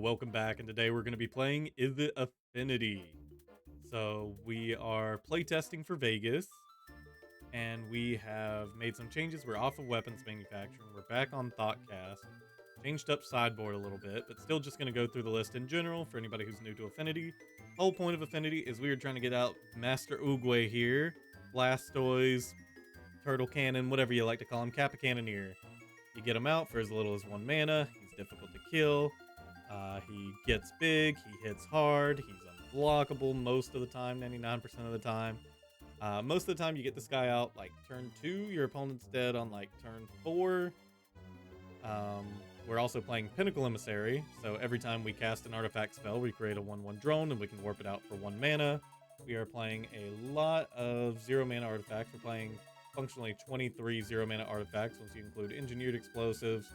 welcome back, and today we're going to be playing Izzet Affinity. So we are playtesting for Vegas, and we have made some changes. We're off of weapons manufacturing, we're back on Thoughtcast, changed up sideboard a little bit, but still just going to go through the list in general for anybody who's new to Affinity. Whole point of Affinity is we are trying to get out Master Oogway here, Blastoise, Turtle Cannon, whatever you like to call him, Kappa Cannoneer. You get him out for as little as 1 mana, he's difficult to kill. He gets big, he hits hard, he's unblockable most of the time, 99% of the time. Most of the time you get this guy out like turn 2, your opponent's dead on like turn 4. We're also playing Pinnacle Emissary, so every time we cast an artifact spell, we create a 1/1 drone and we can warp it out for 1 mana. We are playing a lot of 0 mana artifacts. We're playing functionally 23 0 mana artifacts once you include Engineered Explosives.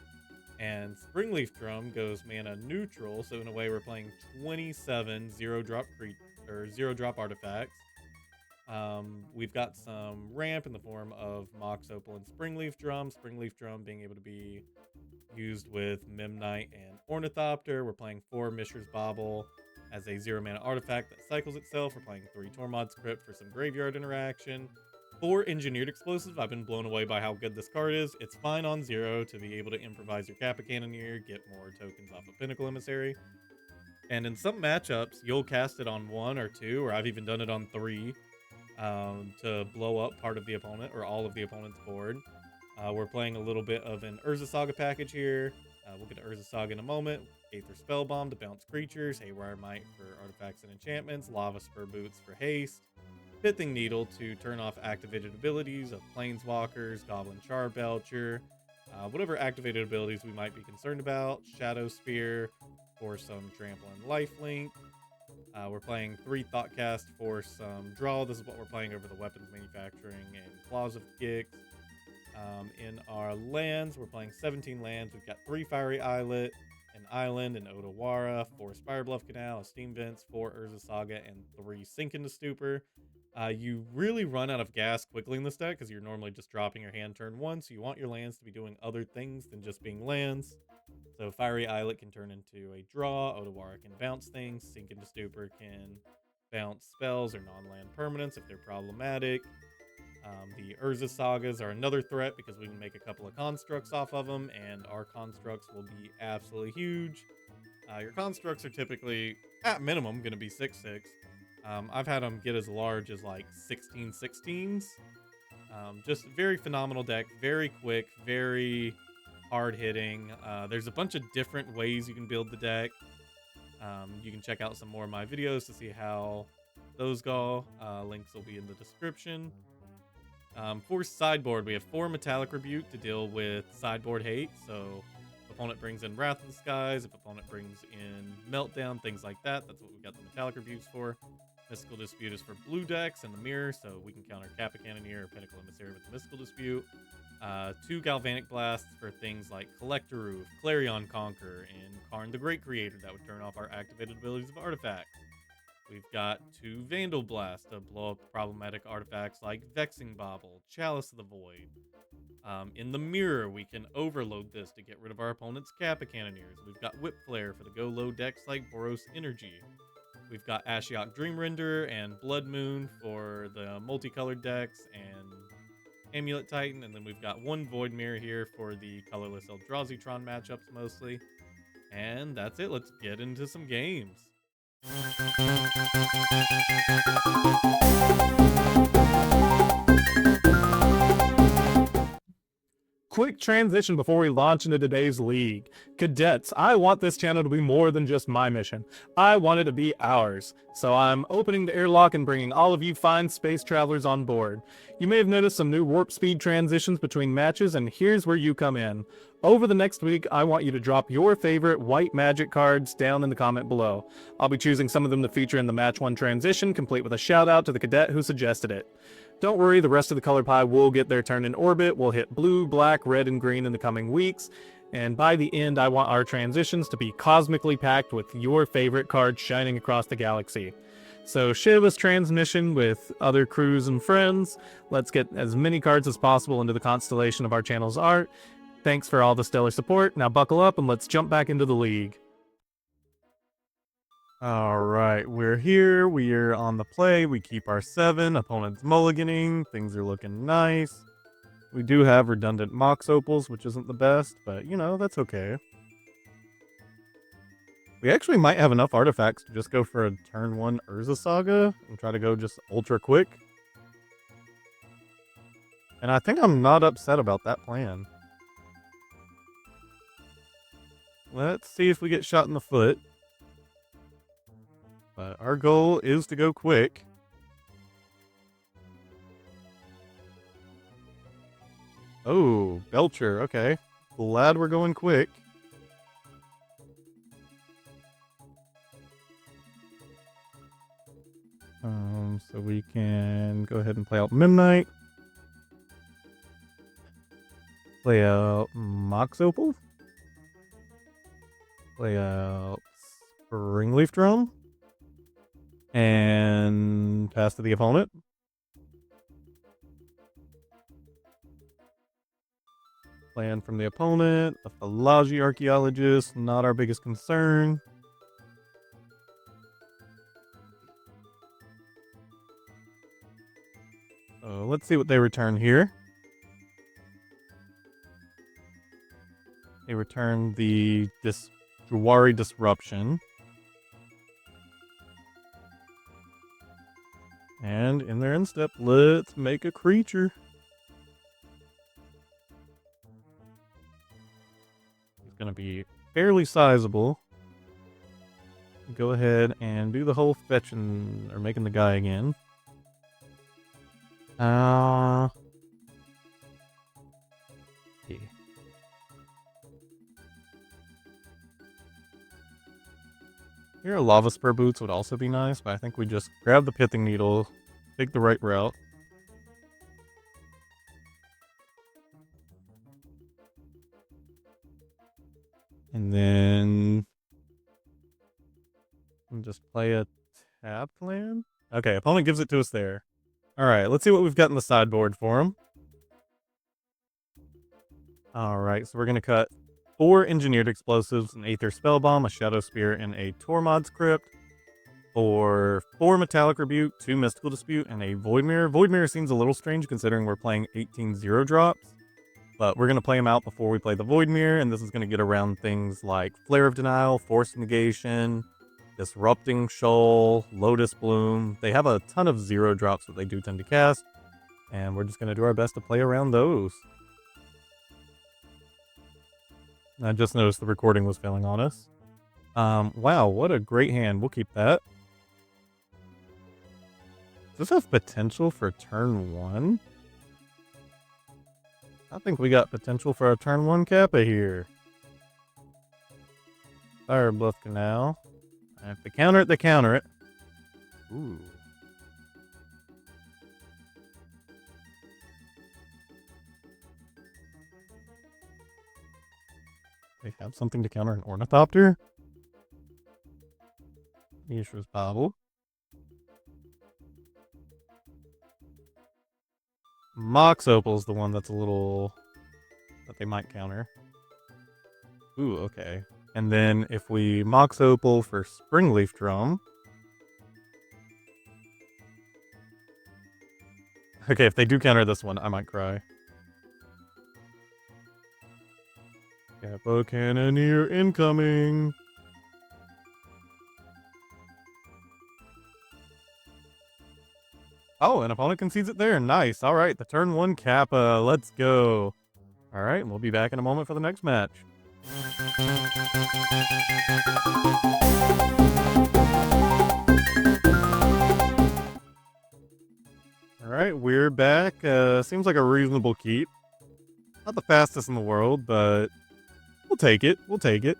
And Springleaf Drum goes mana neutral, so in a way we're playing 27 0-drop artifacts. We've got some ramp in the form of Mox Opal and Springleaf Drum. Springleaf Drum being able to be used with Memnite and Ornithopter. We're playing 4 Mishra's Bauble as a 0 mana artifact that cycles itself. We're playing 3 Tormod's Crypt for some graveyard interaction. 4 Engineered Explosives. I've been blown away by how good this card is. It's fine on 0 to be able to improvise your Kappa Cannoneer, get more tokens off of Pinnacle Emissary. And in some matchups, you'll cast it on 1 or 2, or I've even done it on 3, to blow up part of the opponent or all of the opponent's board. We're playing a little bit of an Urza Saga package here. We'll get to Urza Saga in a moment. Aether Spellbomb to bounce creatures, Haywire Mite for artifacts and enchantments, Lavaspur Boots for haste, Pithing Needle to turn off activated abilities of Planeswalkers, Goblin Charbelcher, whatever activated abilities we might be concerned about, Shadowspear for some Trample and Lifelink. We're playing 3 Thoughtcast for some draw. This is what we're playing over the weapons manufacturing and Claws of Gix. In our lands, we're playing 17 lands. We've got 3 Fiery Islet, an Island, an Otawara, 4 Spirebluff Canal, a Steam Vents, 4 Urza Saga, and 3 Sink into Stupor. You really run out of gas quickly in this deck because you're normally just dropping your hand turn 1, so you want your lands to be doing other things than just being lands. So Fiery Islet can turn into a draw, Otawara can bounce things, Sink into Stupor can bounce spells or non-land permanents if they're problematic. The Urza Sagas are another threat because we can make a couple of constructs off of them, and our constructs will be absolutely huge. Your constructs are typically, at minimum, going to be 6/6. I've had them get as large as like 16/16s. Just very phenomenal deck, very quick, very hard hitting. There's a bunch of different ways you can build the deck. You can check out some more of my videos to see how those go. Links will be in the description. For sideboard, we have 4 Metallic Rebuke to deal with sideboard hate. So if opponent brings in Wrath of the Skies, if opponent brings in Meltdown, things like that, that's what we got the Metallic Rebukes for. Mystical Dispute is for blue decks and the mirror, so we can counter Kappa Cannoneer or Pinnacle Emissary with the Mystical Dispute. 2 Galvanic Blasts for things like Collector Roof, Clarion Conqueror, and Karn the Great Creator that would turn off our activated abilities of artifacts. We've got 2 Vandal Blasts to blow up problematic artifacts like Vexing Bauble, Chalice of the Void. In the mirror, we can overload this to get rid of our opponent's Kappa Cannoneers. We've got Whip Flare for the go low decks like Boros Energy. We've got Ashiok Dreamrender and Blood Moon for the multicolored decks and Amulet Titan. And then we've got 1 Void Mirror here for the colorless Eldrazi-tron matchups mostly. And that's it. Let's get into some games. Quick transition before we launch into today's league. Cadets, I want this channel to be more than just my mission. I want it to be ours. So I'm opening the airlock and bringing all of you fine space travelers on board. You may have noticed some new warp speed transitions between matches, and here's where you come in. Over the next week, I want you to drop your favorite white magic cards down in the comment below. I'll be choosing some of them to feature in the match 1 transition, complete with a shout out to the cadet who suggested it. Don't worry, the rest of the color pie will get their turn in orbit. We'll hit blue, black, red, and green in the coming weeks. And by the end, I want our transitions to be cosmically packed with your favorite cards shining across the galaxy. So share this transmission with other crews and friends. Let's get as many cards as possible into the constellation of our channel's art. Thanks for all the stellar support. Now buckle up and let's jump back into the league. All right, we're here. We're on the play. We keep our 7. Opponent's mulliganing. Things are looking nice. We do have redundant Mox Opals, which isn't the best, but, you know, that's okay. We actually might have enough artifacts to just go for a turn 1 Urza Saga and try to go just ultra quick. And I think I'm not upset about that plan. Let's see if we get shot in the foot. But our goal is to go quick. Oh, Blecher, okay. Glad we're going quick. So we can go ahead and play out Memnite. Play out Mox Opal. Play out Springleaf Drum. And pass to the opponent. Plan from the opponent. A Philology Archaeologist, not our biggest concern. Let's see what they return here. They return the Jawari Disruption. And in their end step, let's make a creature. It's going to be fairly sizable. Go ahead and do the whole fetching, or making the guy again. Yeah. Here, Lavaspur Boots would also be nice, but I think we just grab the Pithing Needle, take the right route. And then just play a tapped land? Okay, opponent gives it to us there. Alright, let's see what we've got in the sideboard for him. Alright, so we're going to cut 4 Engineered Explosives, an Aether Spellbomb, a Shadowspear, and a Tormod's Crypt. For 4 Metallic Rebuke, 2 Mystical Dispute, and a Void Mirror. Void Mirror seems a little strange considering we're playing 18 0-drops. But we're going to play them out before we play the Void Mirror, and this is going to get around things like Flare of Denial, Force Negation, Disrupting Shoal, Lotus Bloom. They have a ton of 0-drops that they do tend to cast, and we're just going to do our best to play around those. I just noticed the recording was failing on us. Wow, what a great hand. We'll keep that. Does this have potential for turn 1? I think we got potential for a turn 1 Kappa here. Spirebluff Canal. If they counter it, they counter it. Ooh. They have something to counter an Ornithopter? Mishra's Bauble. Mox Opal is the one that's a little... that they might counter. Ooh, okay. And then if we Mox Opal for Springleaf Drum... Okay, if they do counter this one, I might cry. Kappa Cannoneer incoming! Oh, an opponent concedes it there. Nice. All right, the turn 1 Kappa. Let's go. All right, we'll be back in a moment for the next match. All right, we're back. Seems like a reasonable keep. Not the fastest in the world, but we'll take it. We'll take it.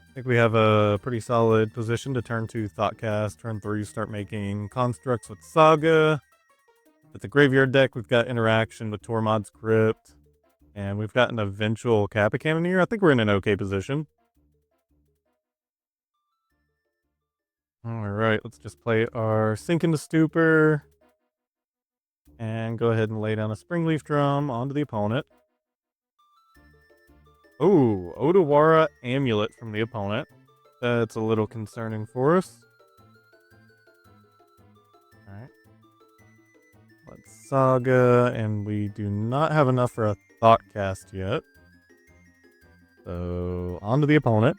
I think we have a pretty solid position to turn 2 Thoughtcast. Turn 3, start making constructs with Saga. With the graveyard deck, we've got interaction with Tormod's Crypt. And we've got an eventual Kappa Cannoneer. I think we're in an okay position. Alright, let's just play our Sink into Stupor. And go ahead and lay down a Springleaf Drum onto the opponent. Oh, Otawara Amulet from the opponent. That's a little concerning for us. Alright. Let's Saga, and we do not have enough for a Thoughtcast yet. So, on to the opponent.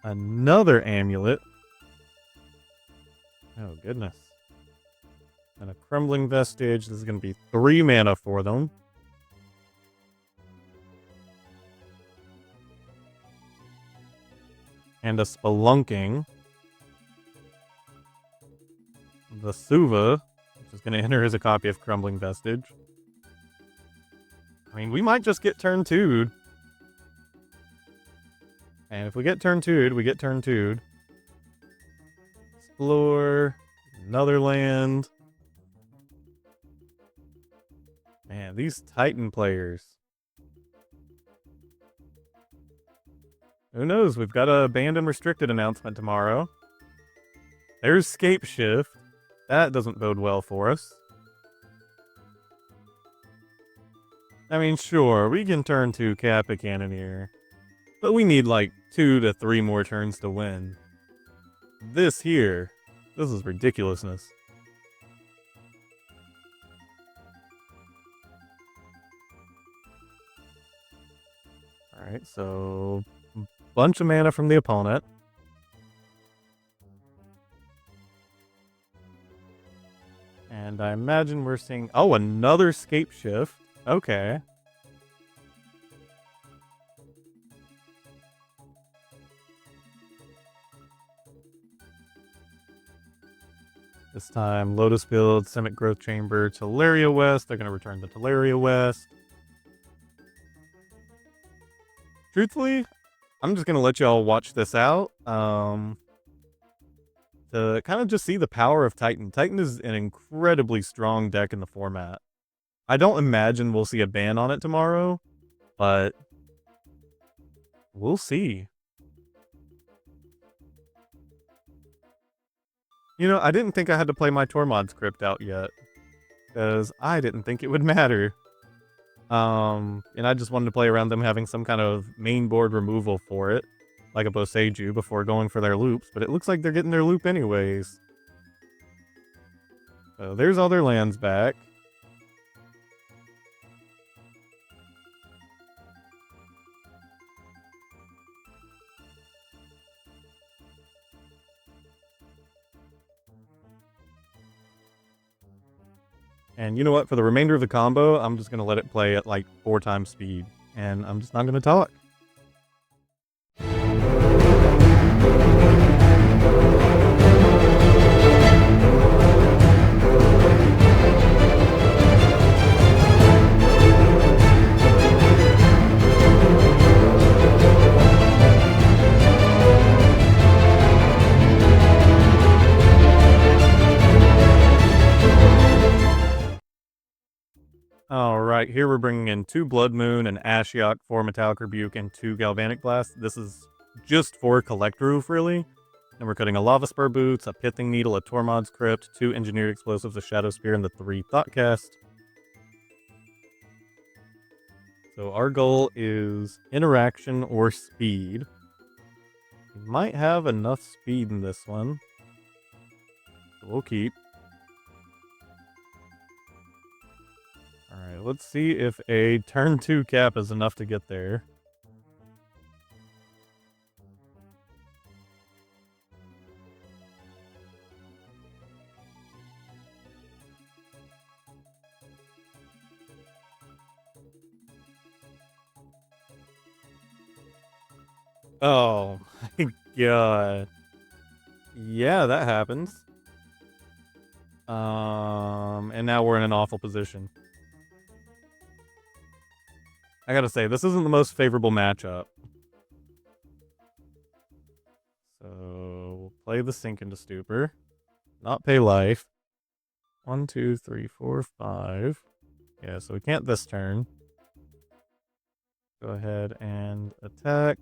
Another Amulet. Oh, goodness. And a Crumbling Vestige. This is going to be 3 mana for them. And a Spelunking. The Suva, which is going to enter as a copy of Crumbling Vestige. I mean, we might just get turn 2'd. And if we get turn 2'd, we get turn 2'd. Explore. Another land. Man, these Titan players. Who knows? We've got a banned and restricted announcement tomorrow. There's Scape Shift. That doesn't bode well for us. I mean, sure, we can turn to Kappa Cannoneer. But we need like 2 to 3 more turns to win. This here. This is ridiculousness. Alright, so bunch of mana from the opponent. And I imagine we're seeing... Oh, another Scape Shift. Okay. This time, Lotus Field, Simic Growth Chamber, Teleria West. They're going to return the Teleria West. Truthfully, I'm just going to let y'all watch this out. To kind of just see the power of Titan. Titan is an incredibly strong deck in the format. I don't imagine we'll see a ban on it tomorrow, but we'll see. You know, I didn't think I had to play my Tormod's Crypt out yet, because I didn't think it would matter. And I just wanted to play around them having some kind of main board removal for it, like a Boseiju, before going for their loops, but it looks like they're getting their loop anyways. So there's all their lands back. And you know what? For the remainder of the combo, I'm just going to let it play at like 4 times speed. And I'm just not going to talk. Alright, here we're bringing in 2 Blood Moon, an Ashiok, 4 Metallic Rebuke, and 2 Galvanic Blast. This is just for Collect Roof, really. And we're cutting a Lavaspur Boots, a Pithing Needle, a Tormod's Crypt, 2 Engineered Explosives, a Shadowspear, and the 3 Thoughtcast. So our goal is interaction or speed. We might have enough speed in this one. So we'll keep. Alright, let's see if a turn 2 cap is enough to get there. Oh my god. Yeah, that happens. And now we're in an awful position. I gotta say, this isn't the most favorable matchup. So, we'll play the Sink into Stupor. Not pay life. 1, 2, 3, 4, 5. Yeah, so we can't this turn. Go ahead and attack.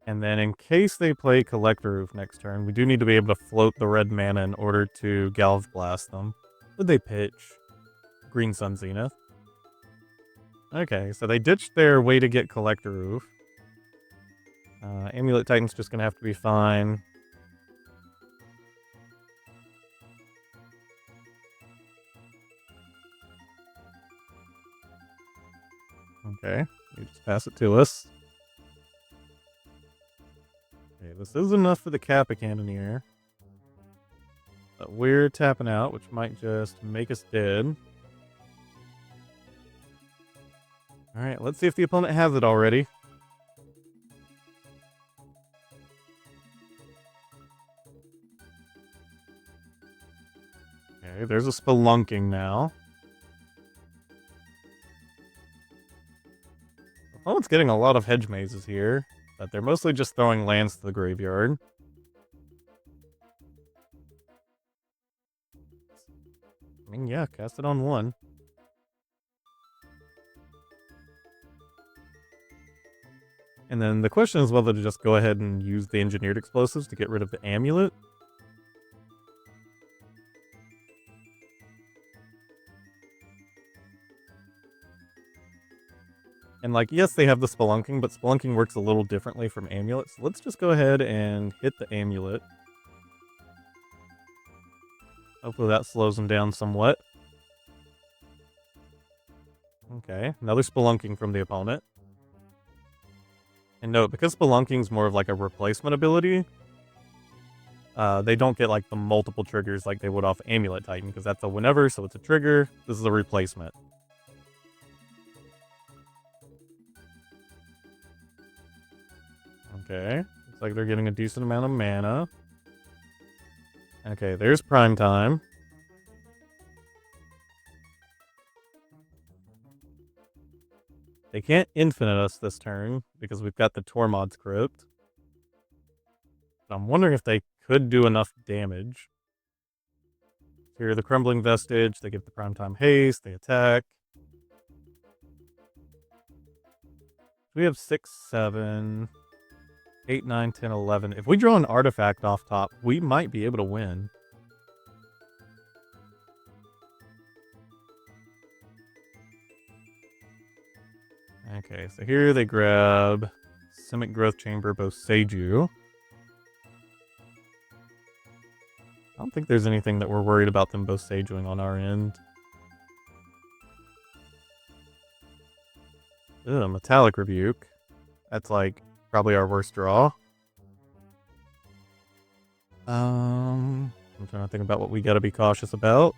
And then in case they play Collect Roof next turn, we do need to be able to float the red mana in order to Galv Blast them. Would they pitch? Green Sun Zenith. Okay, so they ditched their way to get Collector Roof. Amulet Titan's just gonna have to be fine. Okay, you just pass it to us. Okay, this is enough for the Kappa Cannoneer. But we're tapping out, which might just make us dead. Alright, let's see if the opponent has it already. Okay, there's a Spelunking now. The opponent's getting a lot of hedge mazes here, but they're mostly just throwing lands to the graveyard. I mean, yeah, cast it on one. And then the question is whether to just go ahead and use the engineered explosives to get rid of the amulet. And like, yes, they have the Spelunking, but Spelunking works a little differently from Amulet. So let's just go ahead and hit the Amulet. Hopefully that slows them down somewhat. Okay, another Spelunking from the opponent. And note, because Spelunking's more of like a replacement ability, they don't get like the multiple triggers like they would off Amulet Titan, because that's a whenever, so it's a trigger. This is a replacement. Okay, looks like they're getting a decent amount of mana. Okay, there's prime time. They can't infinite us this turn because we've got the Tormod's Crypt. I'm wondering if they could do enough damage. Here, the Crumbling Vestige, they give the primetime haste, they attack. We have 6, 7, 8, 9, 10, 11. If we draw an artifact off top, we might be able to win. Okay, so here they grab Simic Growth Chamber, Boseiju. I don't think there's anything that we're worried about them Boseijuing on our end. Ugh, Metallic Rebuke. That's like probably our worst draw. I'm trying to think about what we gotta be cautious about.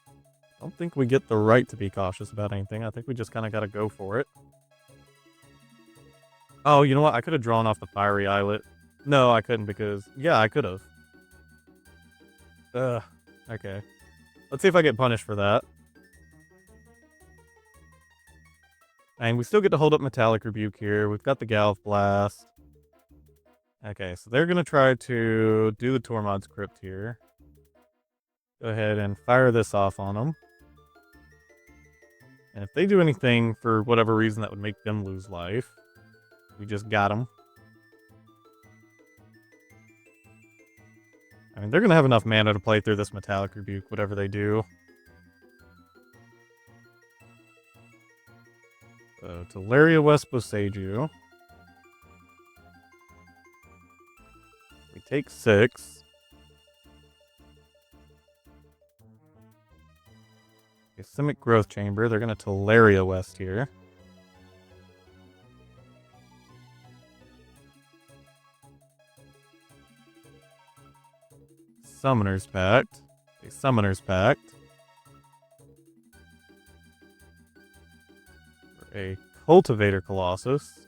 I don't think we get the right to be cautious about anything. I think we just kind of got to go for it. Oh, you know what? I could have drawn off the Fiery Islet. No, I couldn't because... Yeah, I could have. Ugh. Okay. Let's see if I get punished for that. And we still get to hold up Metallic Rebuke here. We've got the Galvanic Blast. Okay, so they're going to try to do the Tormod's Crypt here. Go ahead and fire this off on them. And if they do anything for whatever reason that would make them lose life, we just got them. I mean, they're going to have enough mana to play through this Metallic Rebuke, whatever they do. So, Teleria West Boseiju. We take 6. Simic Growth Chamber. They're going to Teleria West here. Summoner's Pact. A Summoner's Pact. For a Cultivator Colossus.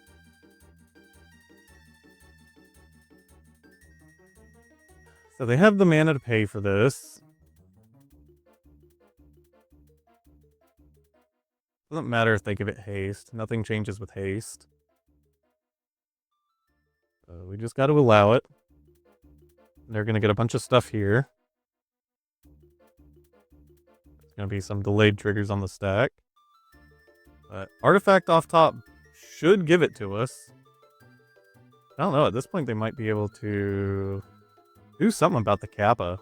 So they have the mana to pay for this. Doesn't matter if they give it haste. Nothing changes with haste. So we just got to allow it. They're going to get a bunch of stuff here. There's going to be some delayed triggers on the stack. But artifact off top should give it to us. I don't know. At this point, they might be able to do something about the Kappa.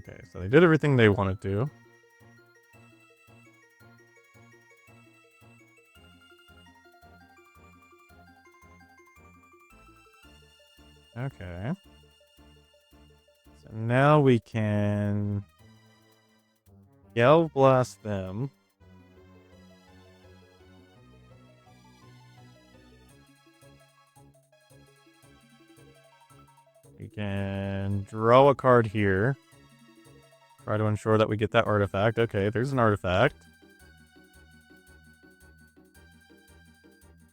Okay, so they did everything they wanted to. Okay. So now we can Galvanic Blast them. We can draw a card here. Try to ensure that we get that artifact. Okay, there's an artifact.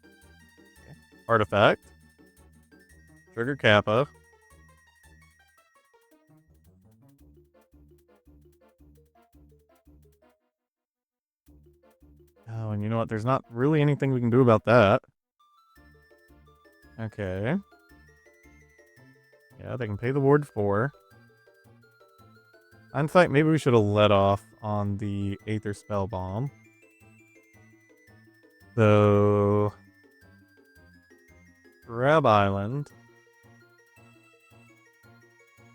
Okay. Artifact. Trigger Kappa. Oh, and you know what? There's not really anything we can do about that. Okay. Yeah, they can pay the ward 4. Hindsight, maybe we should have let off on the Aether Spellbomb. So, grab Island.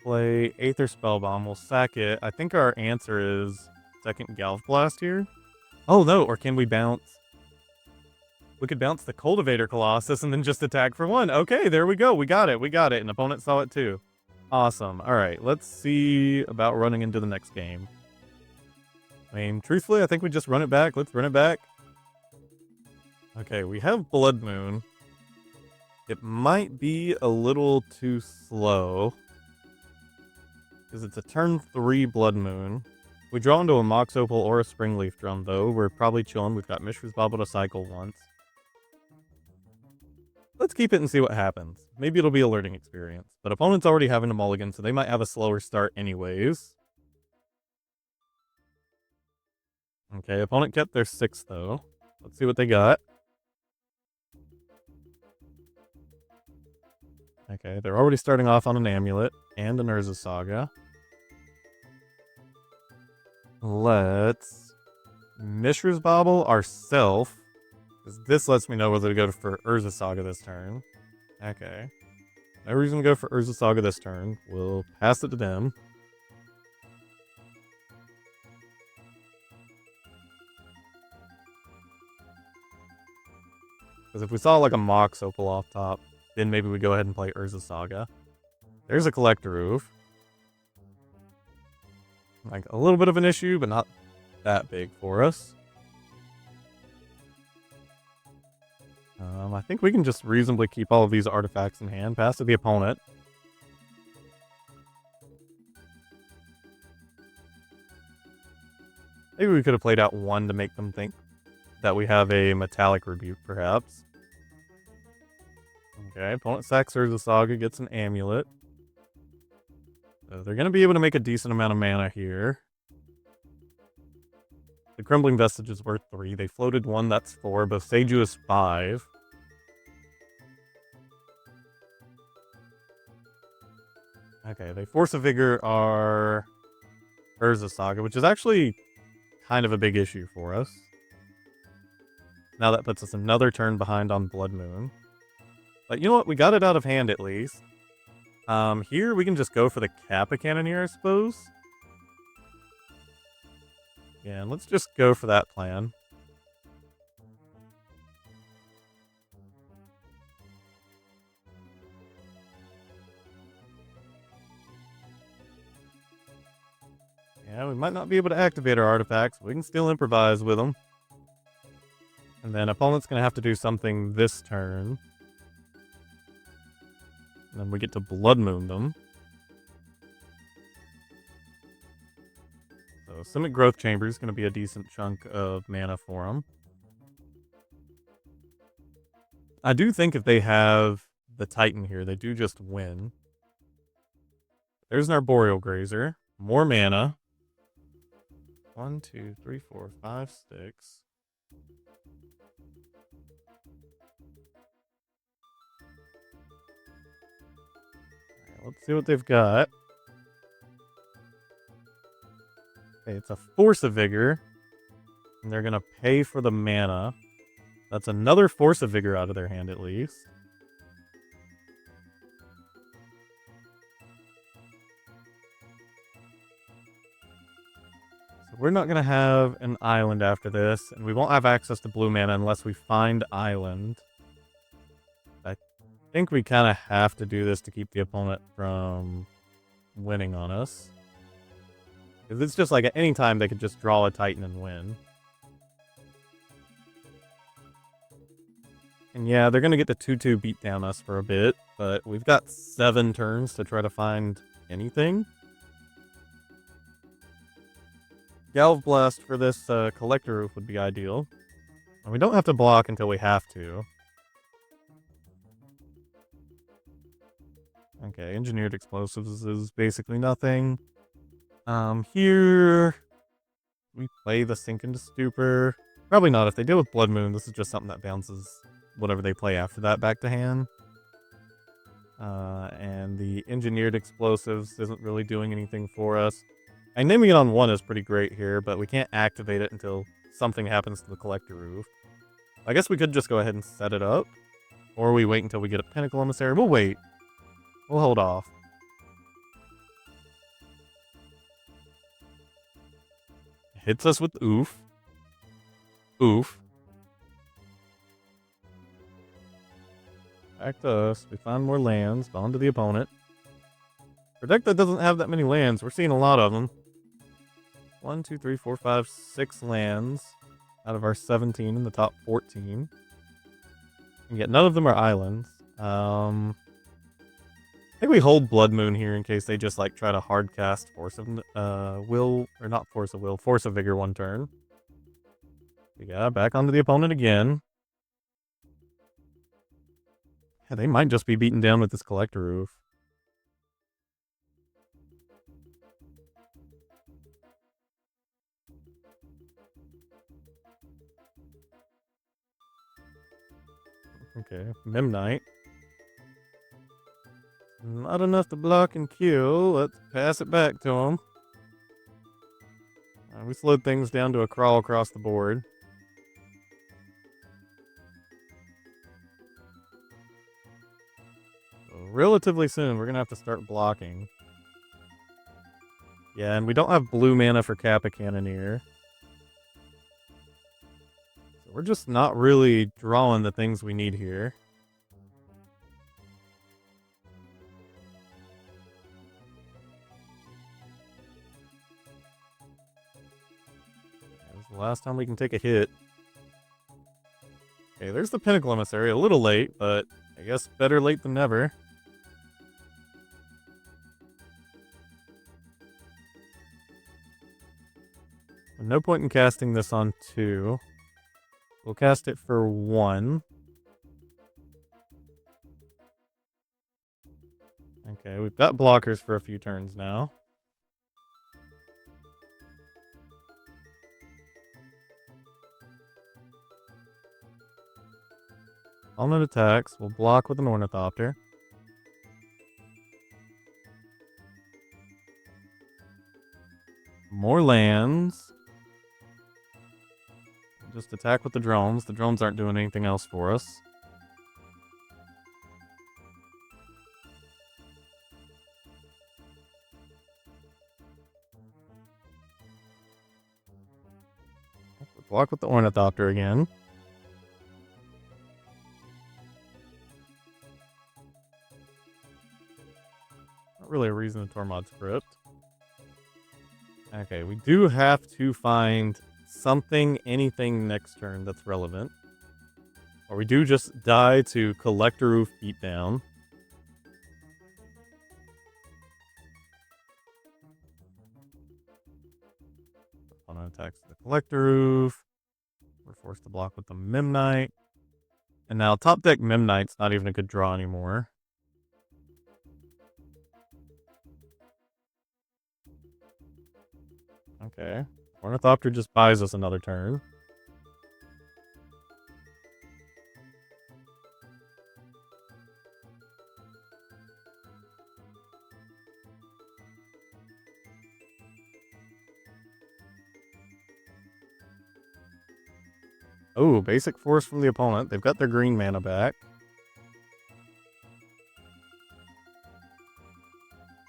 Play Aether Spellbomb. We'll sack it. I think our answer is second Galv Blast here. Oh no, or can we bounce? We could bounce the Cultivator Colossus and then just attack for 1. Okay, there we go. We got it. We got it. An opponent saw it too. Awesome. All right, let's see about running into the next game. I mean, truthfully, I think we just run it back. Let's run it back. Okay, we have Blood Moon. It might be a little too slow, because it's a turn 3 Blood Moon. If we draw into a Mox Opal or a Springleaf Drum, though, we're probably chilling. We've got Mishra's Bauble to cycle once. Let's keep it and see what happens. Maybe it'll be a learning experience. But opponent's already having a mulligan, so they might have a slower start anyways. Okay, opponent kept their 6, though. Let's see what they got. Okay, they're already starting off on an Amulet and an Urza Saga. Let's Mishra's Bauble ourself, because this lets me know whether to go for Urza Saga this turn. Okay. No reason to go for Urza Saga this turn. We'll pass it to them. Because if we saw like a Mox Opal off top, then maybe we go ahead and play Urza Saga. There's a Collector Roof. Like a little bit of an issue, but not that big for us. I think we can just reasonably keep all of these artifacts in hand, pass to the opponent. Maybe we could have played out 1 to make them think that we have a Metallic Rebuke, perhaps. Okay, opponent sacks Urza Saga, gets an Amulet. So they're going to be able to make a decent amount of mana here. The Crumbling Vestige is worth 3. They floated 1, that's 4. Boseiju is 5. Okay, they Force of Vigor our Urza Saga, which is actually kind of a big issue for us. Now that puts us another turn behind on Blood Moon. But you know what? We got it out of hand at least. Here we can just go for the Kappa Cannoneer, I suppose. Yeah, and let's just go for that plan. Yeah, we might not be able to activate our artifacts. We can still improvise with them. And then opponent's going to have to do something this turn. And then we get to Blood Moon them. So Simic Growth Chamber is going to be a decent chunk of mana for them. I do think if they have the Titan here, they do just win. There's an Arboreal Grazer. More mana. 1, 2, 3, 4, 5, 6. Let's see what they've got. Okay, it's a Force of Vigor. And they're going to pay for the mana. That's another Force of Vigor out of their hand at least. We're not going to have an island after this, and we won't have access to blue mana unless we find island. I think we kind of have to do this to keep the opponent from winning on us. Because it's just like at any time they could just draw a Titan and win. And yeah, they're going to get the 2-2 beat down us for a bit, but we've got 7 turns to try to find anything. Galv Blast for this Collector Roof would be ideal. And we don't have to block until we have to. Okay, Engineered Explosives is basically nothing. Here... we play the Sink into Stupor. Probably not. If they deal with Blood Moon, this is just something that bounces whatever they play after that back to hand. And the Engineered Explosives isn't really doing anything for us. And naming it on 1 is pretty great here, but we can't activate it until something happens to the Collector Roof. I guess we could just go ahead and set it up. Or we wait until we get a Pinnacle Emissary. We'll wait. We'll hold off. Hits us with Oof. Oof. Back to us. We find more lands. On to the opponent. For a deck that doesn't have that many lands, we're seeing a lot of them. 1, 2, 3, 4, 5, 6 lands out of our 17 in the top 14. And yet none of them are islands. I think we hold Blood Moon here in case they just like try to hard cast Force of Will, or not Force of Will, Force of Vigor one turn. Yeah, back onto the opponent again. Yeah, they might just be beaten down with this Collector Roof. Okay, Memnite. Not enough to block and kill. Let's pass it back to him. We slowed things down to a crawl across the board. So relatively soon, we're going to have to start blocking. Yeah, and we don't have blue mana for Kappa Cannoneer. So we're just not really drawing the things we need here. This is the last time we can take a hit. Okay, there's the Pinnacle Emissary. A little late, but I guess better late than never. No point in casting this on 2. We'll cast it for 1. Okay, we've got blockers for a few turns now. Opponent attacks. We'll block with an Ornithopter. More lands. Just attack with the drones. The drones aren't doing anything else for us. Block with the Ornithopter again. Not really a reason to Tormod's Crypt. Okay, we do have to find something, anything next turn that's relevant. Or we do just die to Collector Roof Beatdown. Opponent attacks the Collector Roof. We're forced to block with the Memnite. And now top deck Memnite's not even a good draw anymore. Okay. Ornithopter just buys us another turn. Oh, basic force from the opponent. They've got their green mana back.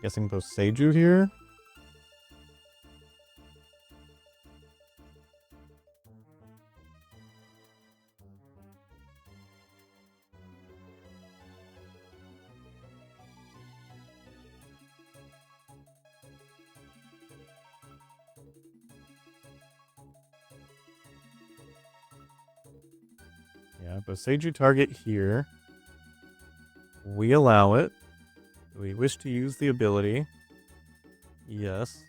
Guessing both Seiju here. Boseiju target here. We allow it. Do we wish to use the ability? Yes.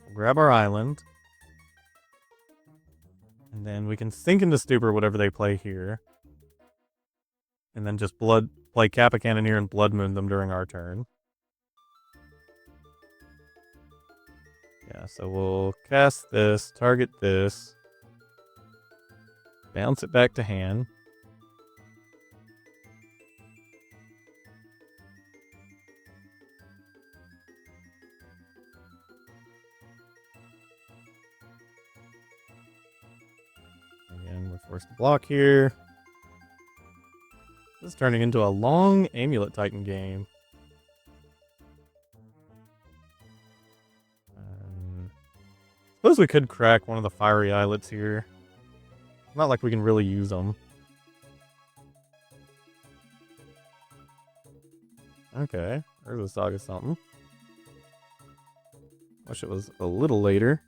We'll grab our island. And then we can sink into Stupor whatever they play here. And then just play Kappa Cannoneer and Blood Moon them during our turn. Yeah, so we'll cast this, target this, bounce it back to hand. Again, we're forced to block here. This is turning into a long Amulet Titan game. Suppose we could crack one of the Fiery Islets here. Not like we can really use them. Okay, there's a Saga something. Wish it was a little later.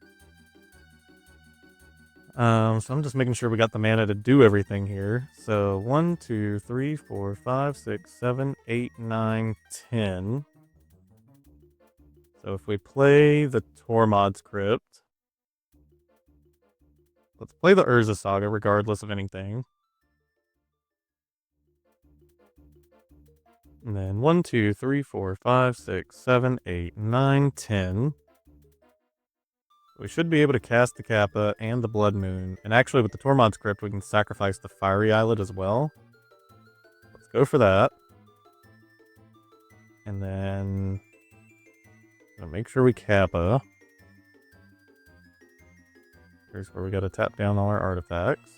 So I'm just making sure we got the mana to do everything here. So 1, 2, 3, 4, 5, 6, 7, 8, 9, 10. So if we play the Tormod's Crypt, let's play the Urza Saga regardless of anything. And then 1, 2, 3, 4, 5, 6, 7, 8, 9, 10. We should be able to cast the Kappa and the Blood Moon. And actually with the Tormod's Crypt, we can sacrifice the Fiery Islet as well. Let's go for that. And then gonna make sure we Kappa. Here's where we gotta tap down all our artifacts.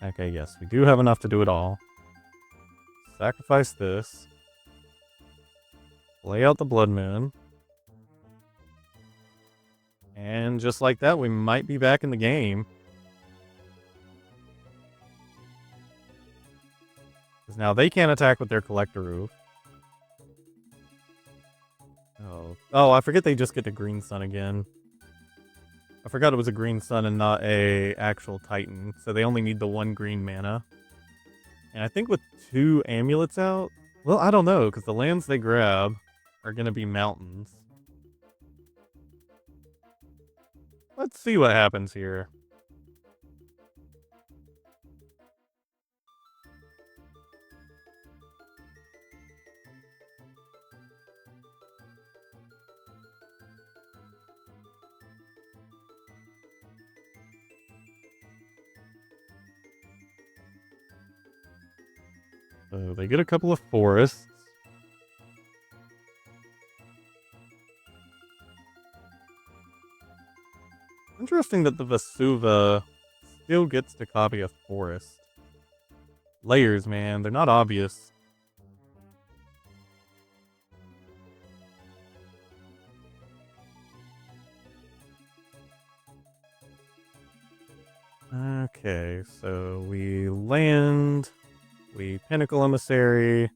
Okay, yes, we do have enough to do it all. Sacrifice this. Lay out the Blood Moon. And just like that, we might be back in the game. Because now they can't attack with their Collector Roof. Oh, I forget they just get the Green Sun again. I forgot it was a Green Sun and not a actual Titan. So they only need the 1 green mana. And I think with 2 amulets out, well, I don't know, because the lands they grab are going to be mountains. Let's see what happens here. So they get a couple of forests. Interesting that the Vesuva still gets to copy a forest. Layers, man. They're not obvious. Okay, so we land. We Pinnacle Emissary.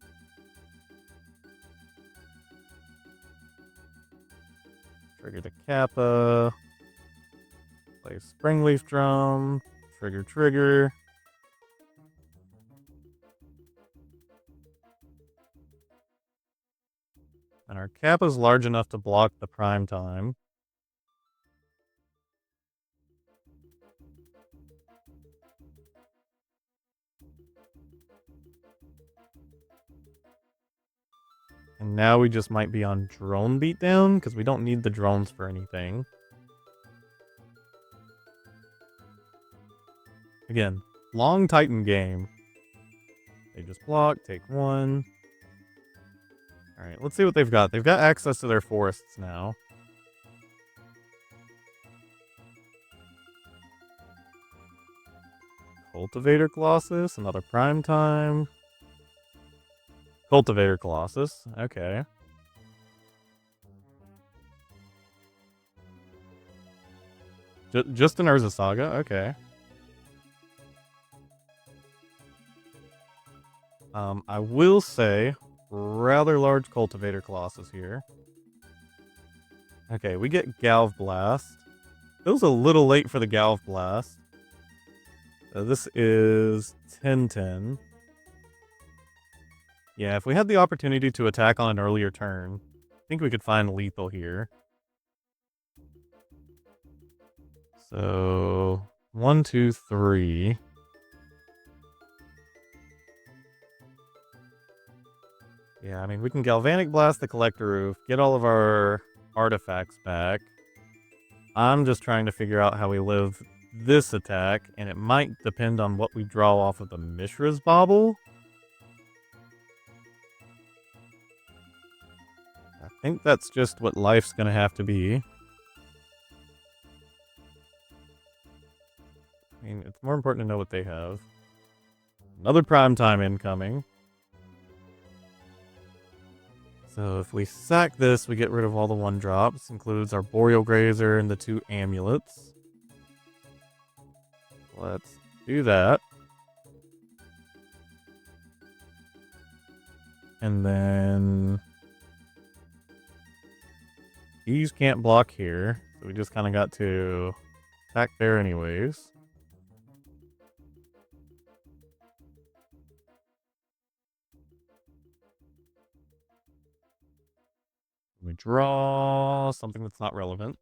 Trigger the Kappa. Play Springleaf Drum. Trigger. And our Kappa's large enough to block the prime time. And now we just might be on drone beatdown, because we don't need the drones for anything. Again, long Titan game. They just block, take 1. Alright, let's see what they've got. They've got access to their forests now. Cultivator Colossus, another prime time. Cultivator Colossus, okay. Just an Urza Saga, okay. I will say, rather large Cultivator Colossus here. Okay, we get Galv Blast. It was a little late for the Galv Blast. So this is 10-10. Yeah, if we had the opportunity to attack on an earlier turn, I think we could find lethal here. So 1, 2, 3. Yeah, I mean, we can Galvanic Blast the Collector Roof, get all of our artifacts back. I'm just trying to figure out how we live this attack, and it might depend on what we draw off of the Mishra's Bauble. I think that's just what life's gonna have to be. I mean, it's more important to know what they have. Another prime time incoming. So if we sack this, we get rid of all the 1-drops. Includes our Boreal Grazer and the 2 amulets. Let's do that. And then these can't block here. So we just kind of got to attack there anyways. We draw something that's not relevant.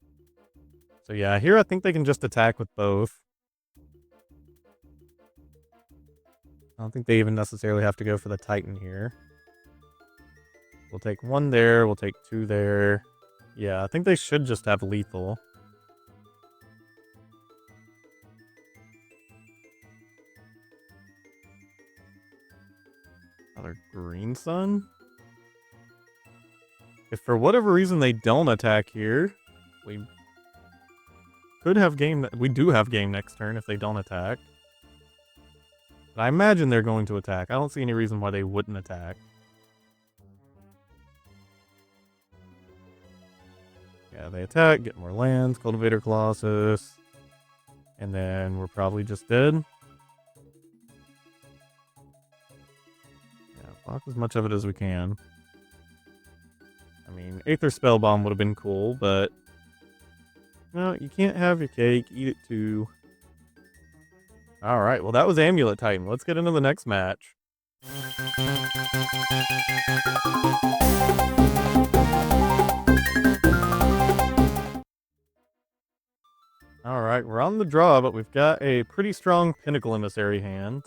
So yeah, here I think they can just attack with both. I don't think they even necessarily have to go for the Titan here. We'll take 1 there, we'll take 2 there. Yeah, I think they should just have lethal. Another green sun? If for whatever reason they don't attack here, we could have game. We do have game next turn if they don't attack. But I imagine they're going to attack. I don't see any reason why they wouldn't attack. Yeah, they attack, get more lands, Cultivator Colossus. And then we're probably just dead. Yeah, block as much of it as we can. I mean, Aether Spellbomb would have been cool, but no, you can't have your cake, eat it too. Alright, well that was Amulet Titan. Let's get into the next match. Alright, we're on the draw, but we've got a pretty strong Pinnacle Emissary hand.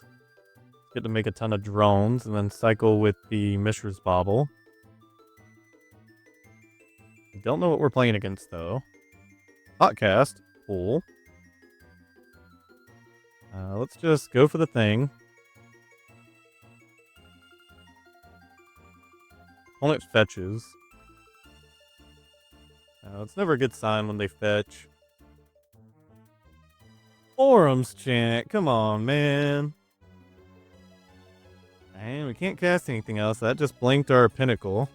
Get to make a ton of drones, and then cycle with the Mishra's Bauble. Don't know what we're playing against, though. Thoughtcast. Cool. Let's just go for the thing. Opponent fetches. It's never a good sign when they fetch. Forums chant. Come on, man. And we can't cast anything else. That just blinked our Pinnacle.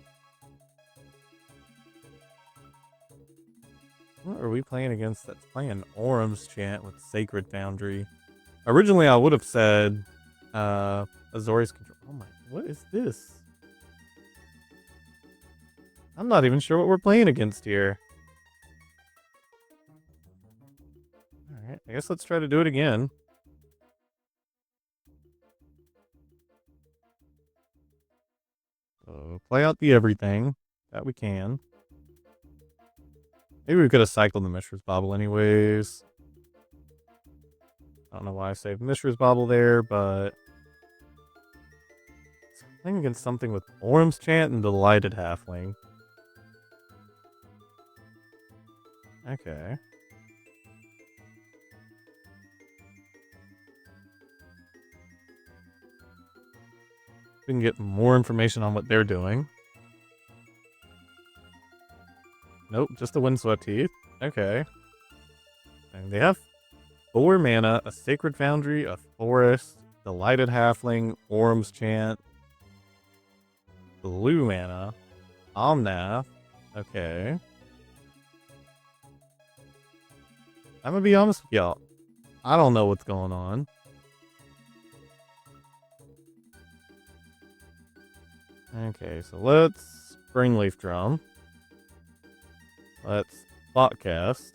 What are we playing against that's playing Orum's Chant with Sacred Foundry? Originally, I would have said Azorius Control. Oh my, what is this? I'm not even sure what we're playing against here. Alright, I guess let's try to do it again. So, play out the everything that we can. Maybe we could have cycled the Mishra's Bauble anyways. I don't know why I saved Mishra's Bauble there, but playing against something with Orum's Chant and Delighted Halfling. Okay. We can get more information on what they're doing. Nope, just a Windswept Heath. Okay. And they have 4 mana, a Sacred Foundry, a Forest, Delighted Halfling, Orum's Chant, blue mana, Omnath. Okay. I'm gonna be honest with y'all. I don't know what's going on. Okay, so let's Springleaf Drum. Let's Thoughtcast.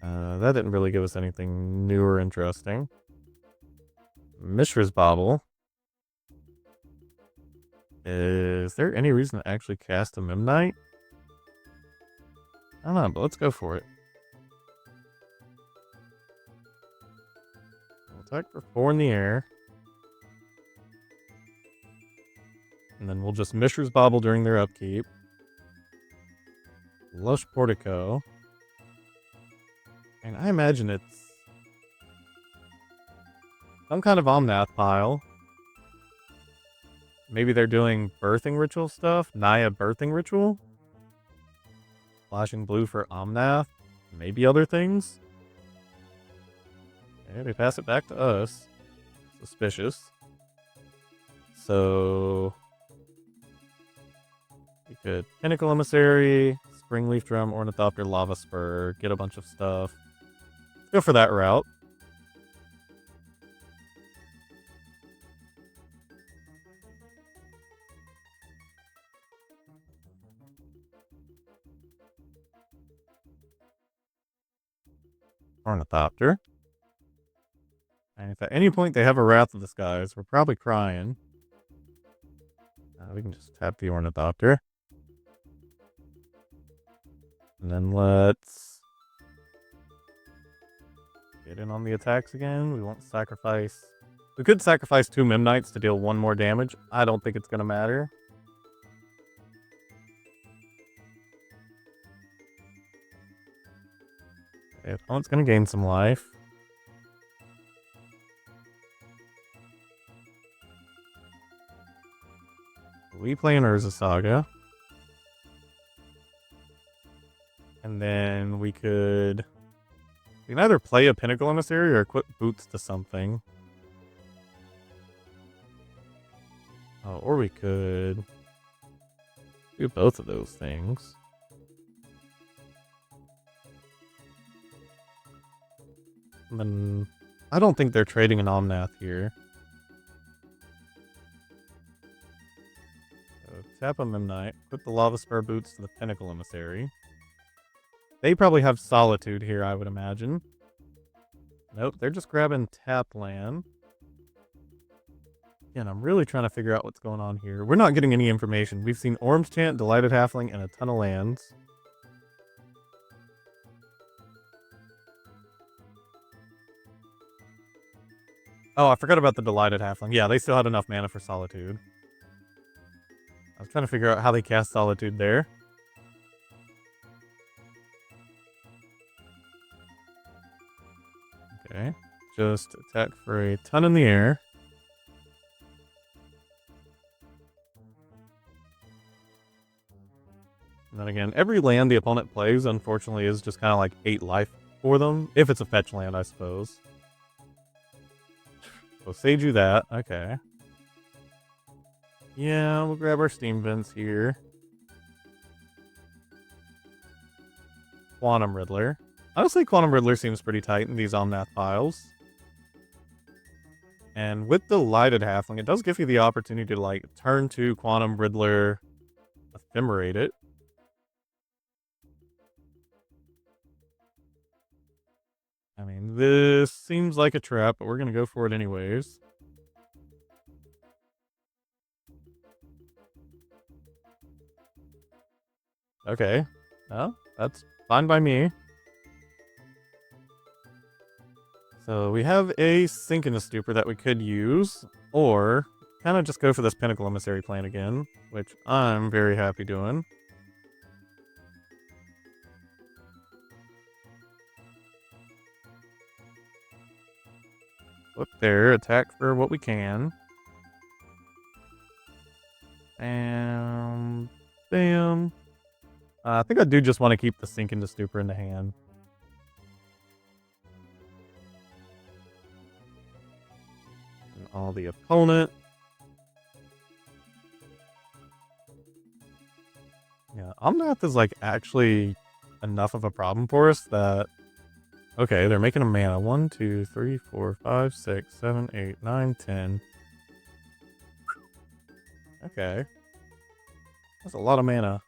That didn't really give us anything new or interesting. Mishra's Bauble. Is there any reason to actually cast a Memnite? I don't know, but let's go for it. We'll attack for 4 in the air. And then we'll just Mishra's Bauble during their upkeep. Lush Portico. And I imagine it's some kind of Omnath pile. Maybe they're doing birthing ritual stuff. Naya birthing ritual. Flashing blue for Omnath. Maybe other things. Okay, they pass it back to us. Suspicious. So we could Pinnacle Emissary, Springleaf Drum, Ornithopter, Lavaspur, get a bunch of stuff. Let's go for that route. Ornithopter. And if at any point they have a Wrath of the Skies, we're probably crying. We can just tap the Ornithopter. And then let's get in on the attacks again. We won't sacrifice. We could sacrifice 2 Memnites to deal 1 more damage. I don't think it's going to matter. Okay, opponent's going to gain some life. We play an Urza Saga. And then we can either play a Pinnacle Emissary or equip Boots to something. Oh, or we could do both of those things. And then I don't think they're trading an Omnath here. So tap a Memnite, put the Lavaspur Boots to the Pinnacle Emissary. They probably have Solitude here, I would imagine. Nope, they're just grabbing tap land. Again, I'm really trying to figure out what's going on here. We're not getting any information. We've seen Orm's Chant, Delighted Halfling, and a ton of lands. Oh, I forgot about the Delighted Halfling. Yeah, they still had enough mana for Solitude. I was trying to figure out how they cast Solitude there. Okay, just attack for a ton in the air. And then again, every land the opponent plays, unfortunately, is just kind of like 8 life for them. If it's a fetch land, I suppose. So sage you that. Okay. Yeah, we'll grab our Steam Vents here. Quantum Riddler. Honestly, Quantum Riddler seems pretty tight in these Omnath piles. And with the Lighted Halfling, it does give you the opportunity to, like, turn to Quantum Riddler, Ephemerate it. I mean, this seems like a trap, but we're going to go for it anyways. Okay. Well, that's fine by me. So we have a Sink into Stupor that we could use, or kind of just go for this Pinnacle Emissary plan again, which I'm very happy doing. Flip there, attack for what we can. And bam. I think I do just want to keep the Sink into Stupor in the hand. And all the opponent. Yeah, Omnath is like actually enough of a problem for us that... Okay, they're making a mana. 1, 2, 3, 4, 5, 6, 7, 8, 9, 10. Okay. That's a lot of mana.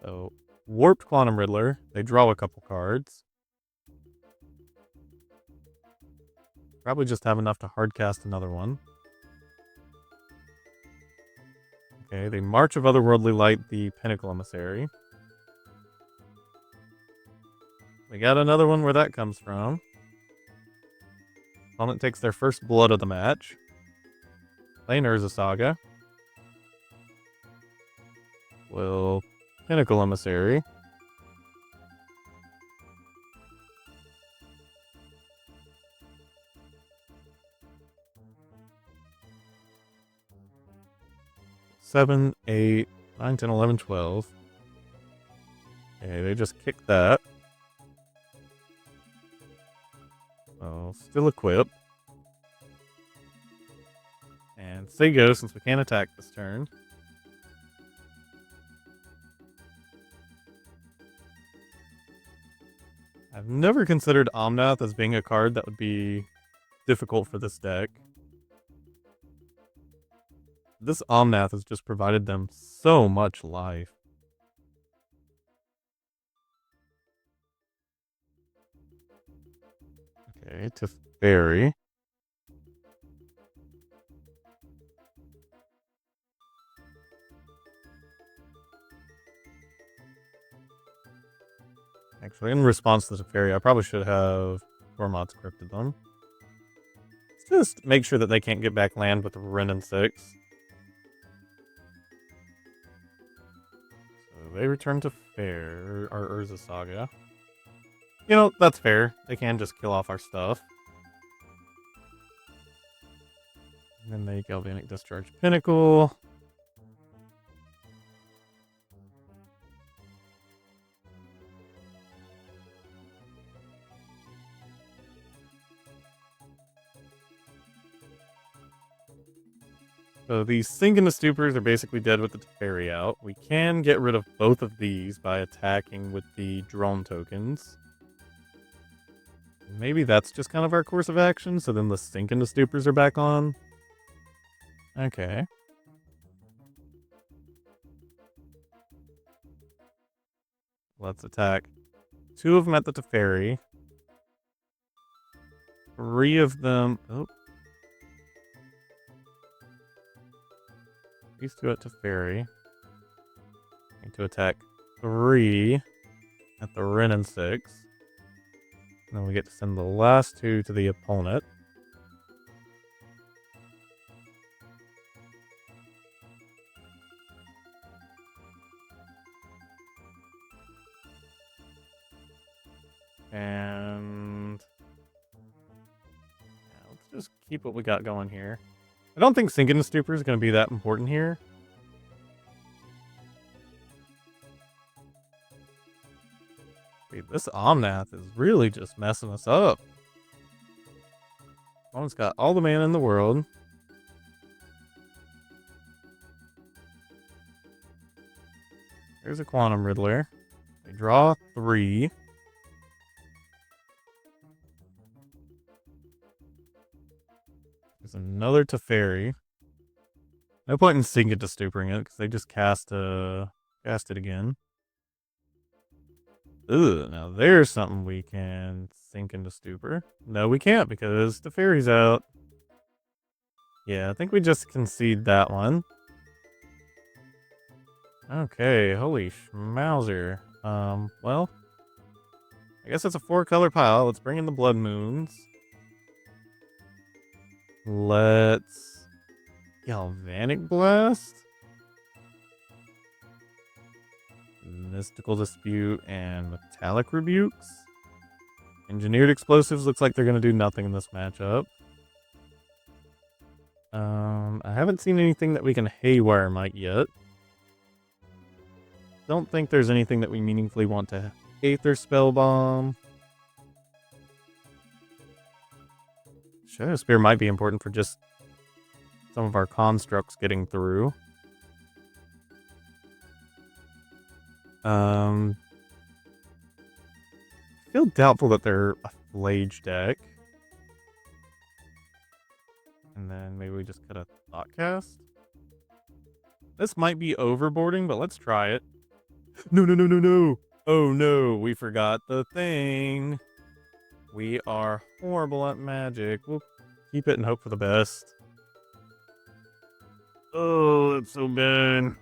So, Warped Quantum Riddler. They draw a couple cards. Probably just have enough to hardcast another one. Okay, they March of Otherworldly Light the Pinnacle Emissary. We got another one where that comes from. Opponent takes their first blood of the match. Playing Urza Saga. Will Pinnacle Emissary. Seven, 8, 9, 10, 11, 12. Okay, they just kicked that. Oh, still equipped. And Saga, since we can't attack this turn. I've never considered Omnath as being a card that would be difficult for this deck. This Omnath has just provided them so much life. Okay, to Fairy. Actually, in response to the Fairy, I probably should have Tormod scripted them. Let's just make sure that they can't get back land with Ren and 6. So they return to Fair, or Urza Saga. You know, that's fair. They can just kill off our stuff. And then they Galvanic Discharge Pinnacle. So these Sink into Stupors are basically dead with the Teferi out. We can get rid of both of these by attacking with the drone tokens. Maybe that's just kind of our course of action, so then the Sink into Stupors are back on. Okay. Let's attack 2 of them at the Teferi. 3 of them... Oh. These 2 at Teferi. Need to attack 3 at the Ren and 6. And then we get to send the last 2 to the opponent. And yeah, let's just keep what we got going here. I don't think Sink into Stupor is going to be that important here. Wait, this Omnath is really just messing us up. Opponent's got all the mana in the world. There's a Quantum Riddler. They draw 3. There's another Teferi. No point in Sink into Stuporing it, because they just cast it again. Ugh, now there's something we can Sink into Stupor. No, we can't, because Teferi's out. Yeah, I think we just concede that one. Okay, holy schmauser. Well, I guess it's a 4-color pile. Let's bring in the Blood Moons. Let's Galvanic Blast, Mystical Dispute, and Metallic Rebukes. Engineered Explosives looks like they're going to do nothing in this matchup. I haven't seen anything that we can Haywire Mite yet. Don't think there's anything that we meaningfully want to Aether Spellbomb. Shadowspear might be important for just some of our constructs getting through. I feel doubtful that they're a Flage deck. And then maybe we just cut a Thoughtcast. This might be overboarding, but let's try it. No, no, no, no, no. Oh no, we forgot the thing. We are horrible at magic. We'll keep it and hope for the best. Oh, that's so bad.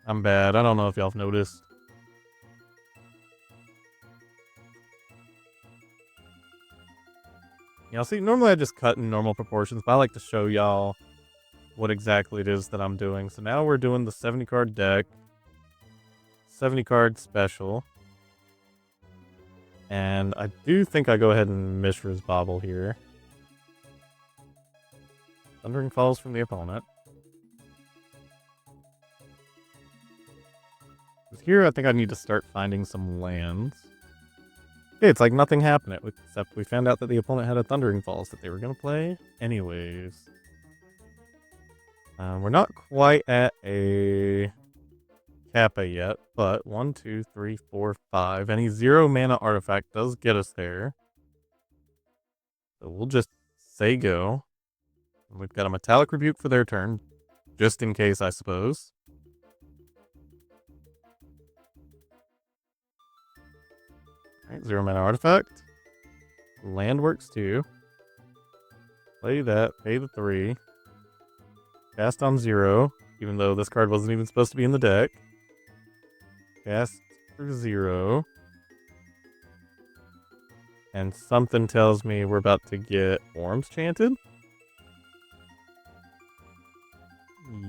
I'm bad. I don't know if y'all have noticed. Y'all see, normally I just cut in normal proportions, but I like to show y'all what exactly it is that I'm doing. So now we're doing the 70 card deck. 70 card special. And I do think I go ahead and Mishra's Bauble here. Thundering Falls from the opponent. Here I think I need to start finding some lands. Okay, it's like nothing happened, except we found out that the opponent had a Thundering Falls that they were going to play anyways. We're not quite at a Kappa yet, but 1, 2, 3, 4, 5. Any 0 mana artifact does get us there. So we'll just say go. And we've got a Metallic Rebuke for their turn, just in case, I suppose. Alright, 0 mana artifact. Land works too. Play that, pay the 3. Cast on 0, even though this card wasn't even supposed to be in the deck. Cast for 0. And something tells me we're about to get Worms Chanted.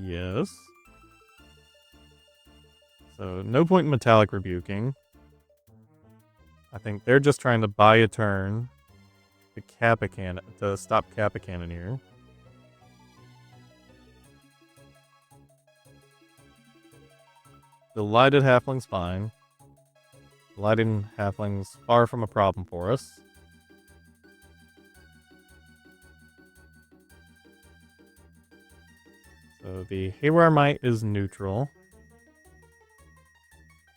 Yes. So no point in Metallic Rebuking. I think they're just trying to buy a turn to stop Kappa Cannoneer. The Lighted Halfling's fine. Lighted Halfling's far from a problem for us. So the Haywire Mite is neutral.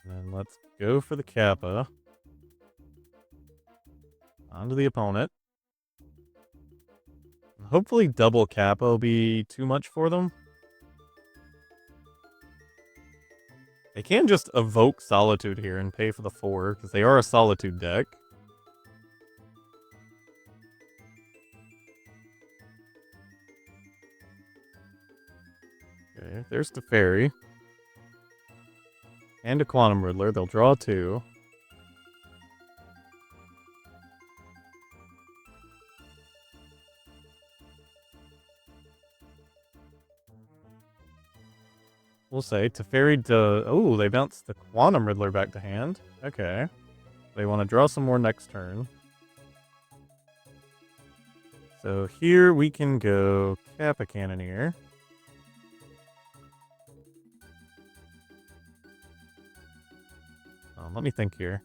And then let's go for the Kappa. Onto the opponent. Hopefully double Kappa will be too much for them. They can just evoke Solitude here and pay for the 4, because they are a Solitude deck. Okay, there's the Fairy. And a Quantum Riddler. They'll draw 2. We'll say Teferi does. Oh, they bounced the Quantum Riddler back to hand. Okay. They want to draw some more next turn. So here we can go Kappa Cannoneer. Let me think here.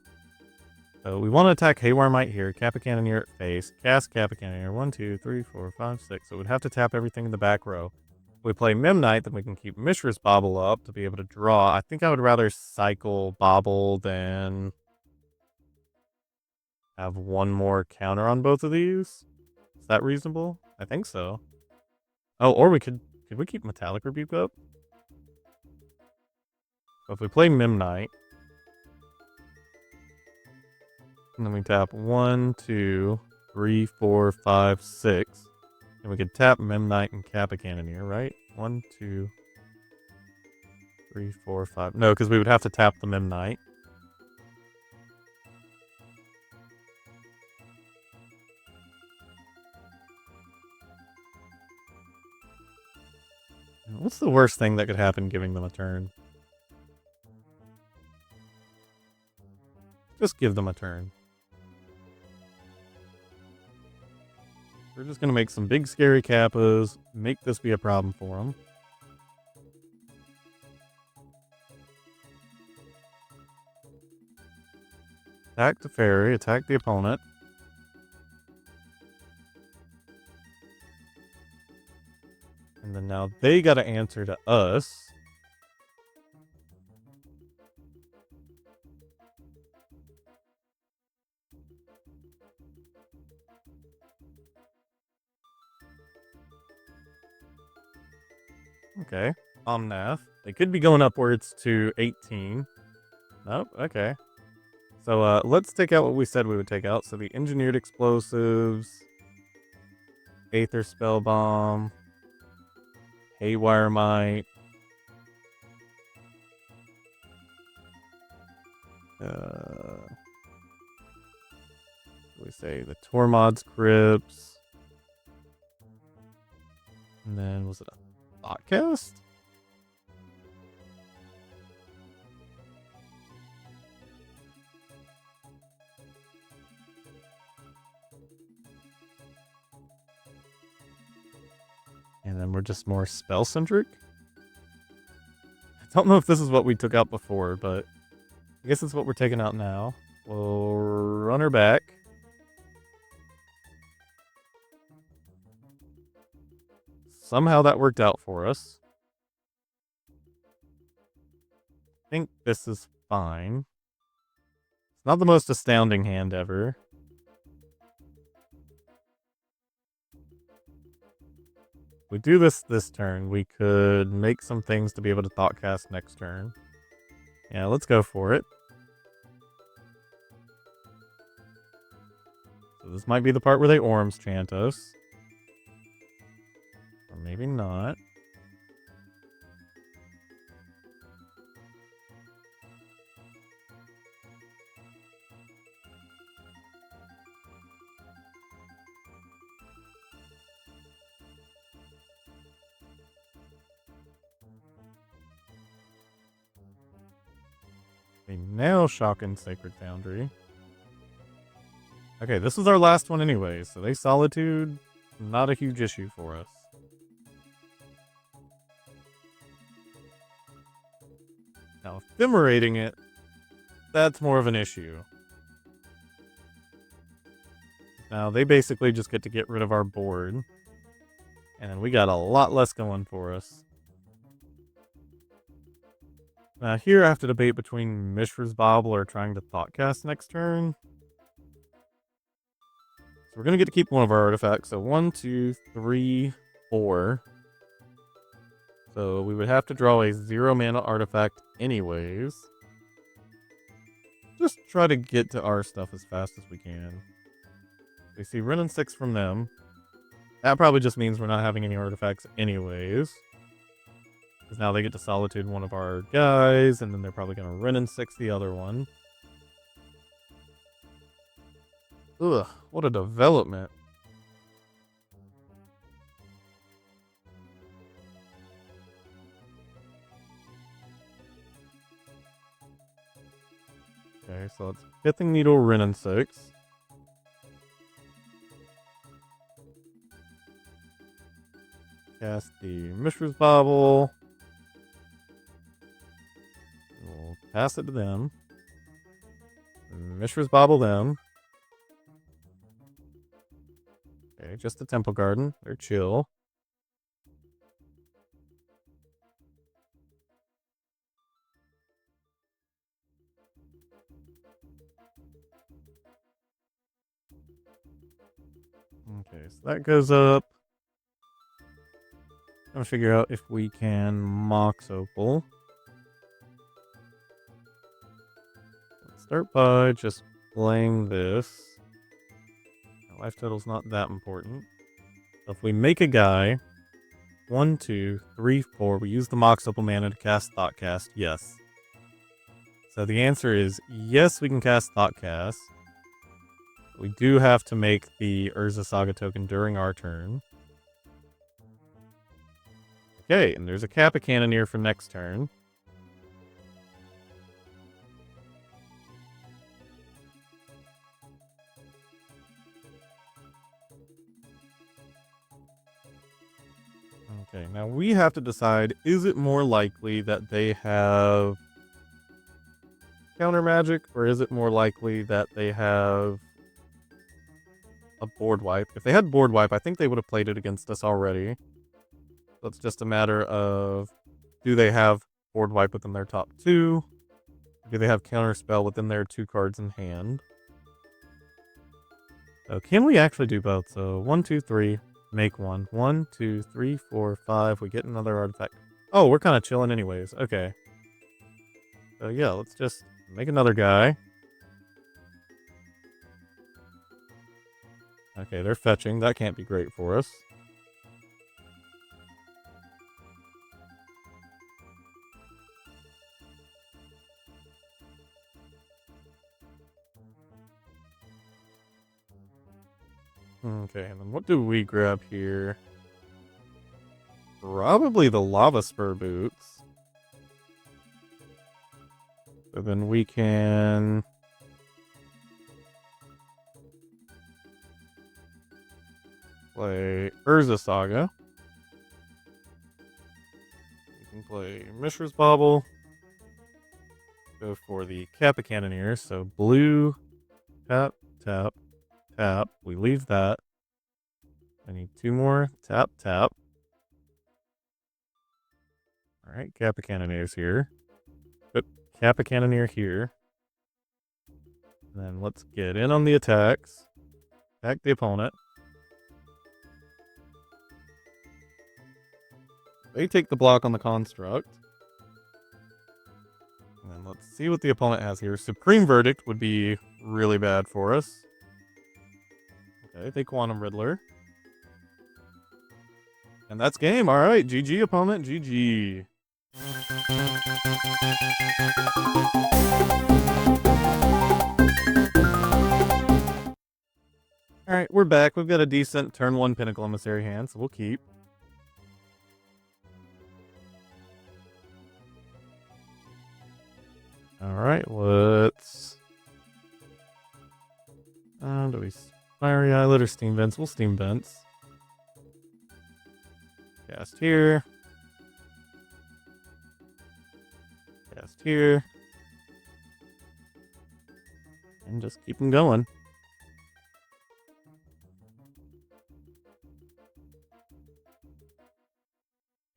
So we want to attack Haywire Mite here. Kappa Cannoneer at face. Cast Kappa Cannoneer. 1, 2, 3, 4, 5, 6. So we'd have to tap everything in the back row. If we play Memnite, then we can keep Mishra's Bauble up to be able to draw. I think I would rather cycle Bauble than have one more counter on both of these. Is that reasonable? I think so. Oh, or we could we keep Metallic Rebuke up? So if we play Memnite, and then we tap 1, 2, 3, 4, 5, 6. And we could tap Memnite and Kappa Cannoneer, right? 1, 2, 3, 4, 5. No, because we would have to tap the Memnite. What's the worst thing that could happen giving them a turn? Just give them a turn. We're just going to make some big scary Kappas, make this be a problem for them. Attack the Fairy, attack the opponent. And then now they got to answer to us. Okay. Omnath. They could be going upwards to 18. Nope. Okay. So let's take out what we said we would take out. So the Engineered Explosives, Aether Spellbomb, Haywire Mite, we say the Tormod's Crypts, and then was it a Thoughtcast? And then we're just more spell-centric? I don't know if this is what we took out before, but I guess it's what we're taking out now. We'll run her back. Somehow that worked out for us. I think this is fine. It's not the most astounding hand ever. If we do this turn, we could make some things to be able to Thoughtcast next turn. Yeah, let's go for it. So this might be the part where they Orms chant us. Or maybe not. Okay, now Shocking Sacred Foundry. Okay, this is our last one anyway, so they Solitude, not a huge issue for us. Now, Ephemerating it, that's more of an issue. Now, they basically just get to get rid of our board. And we got a lot less going for us. Now, here I have to debate between Mishra's Bauble or trying to Thoughtcast next turn. So we're going to get to keep one of our artifacts. So 1, 2, 3, 4. So we would have to draw a 0 mana artifact anyways. Just try to get to our stuff as fast as we can. We see Wrenn and 6 from them. That probably just means we're not having any artifacts anyways. Because now they get to Solitude one of our guys, and then they're probably going to Wrenn and 6 the other one. Ugh, what a development. Okay, so it's Pithing Needle, Wrenn and 6. Cast the Mishra's Bauble. We'll pass it to them. Mishra's Bauble them. Okay, just the Temple Garden. They're chill. Okay, so that goes up. I'm gonna figure out if we can Mox Opal. Let's start by just playing this. Life total's not that important. So if we make a guy, 1, 2, 3, 4, we use the Mox Opal mana to cast Thoughtcast. Yes. So the answer is yes, we can cast Thoughtcast. We do have to make the Urza Saga token during our turn. Okay, and there's a Kappa Cannoneer for next turn. Okay, now we have to decide, is it more likely that they have counter magic, or is it more likely that they have a board wipe? If they had board wipe, I think they would have played it against us already. So it's just a matter of, do they have board wipe within their top 2? Do they have counter spell within their 2 cards in hand? So can we actually do both? So 1, 2, 3, make 1. 1, 2, 3, 4, 5. We get another artifact. Oh, we're kind of chilling anyways. Okay. So yeah, let's just make another guy. Okay, they're fetching. That can't be great for us. Okay, and then what do we grab here? Probably the Lavaspur Boots. So then we can... play Urza Saga. We can play Mishra's Bauble. Go for the Kappa Cannoneer. So blue, tap, tap, tap. We leave that. I need 2 more. Tap, tap. Alright, Kappa Cannoneer's here. Put Kappa Cannoneer here. And then let's get in on the attacks. Attack the opponent. They take the block on the construct. And then let's see what the opponent has here. Supreme Verdict would be really bad for us. Okay, they Quantum Riddler. And that's game. Alright, GG opponent, GG. Alright, we're back. We've got a decent turn 1 Pinnacle Emissary hand, so we'll keep. Alright, let's... do we Fiery Islet or Steam Vents? We'll Steam Vents. Cast here. Cast here. And just keep them going.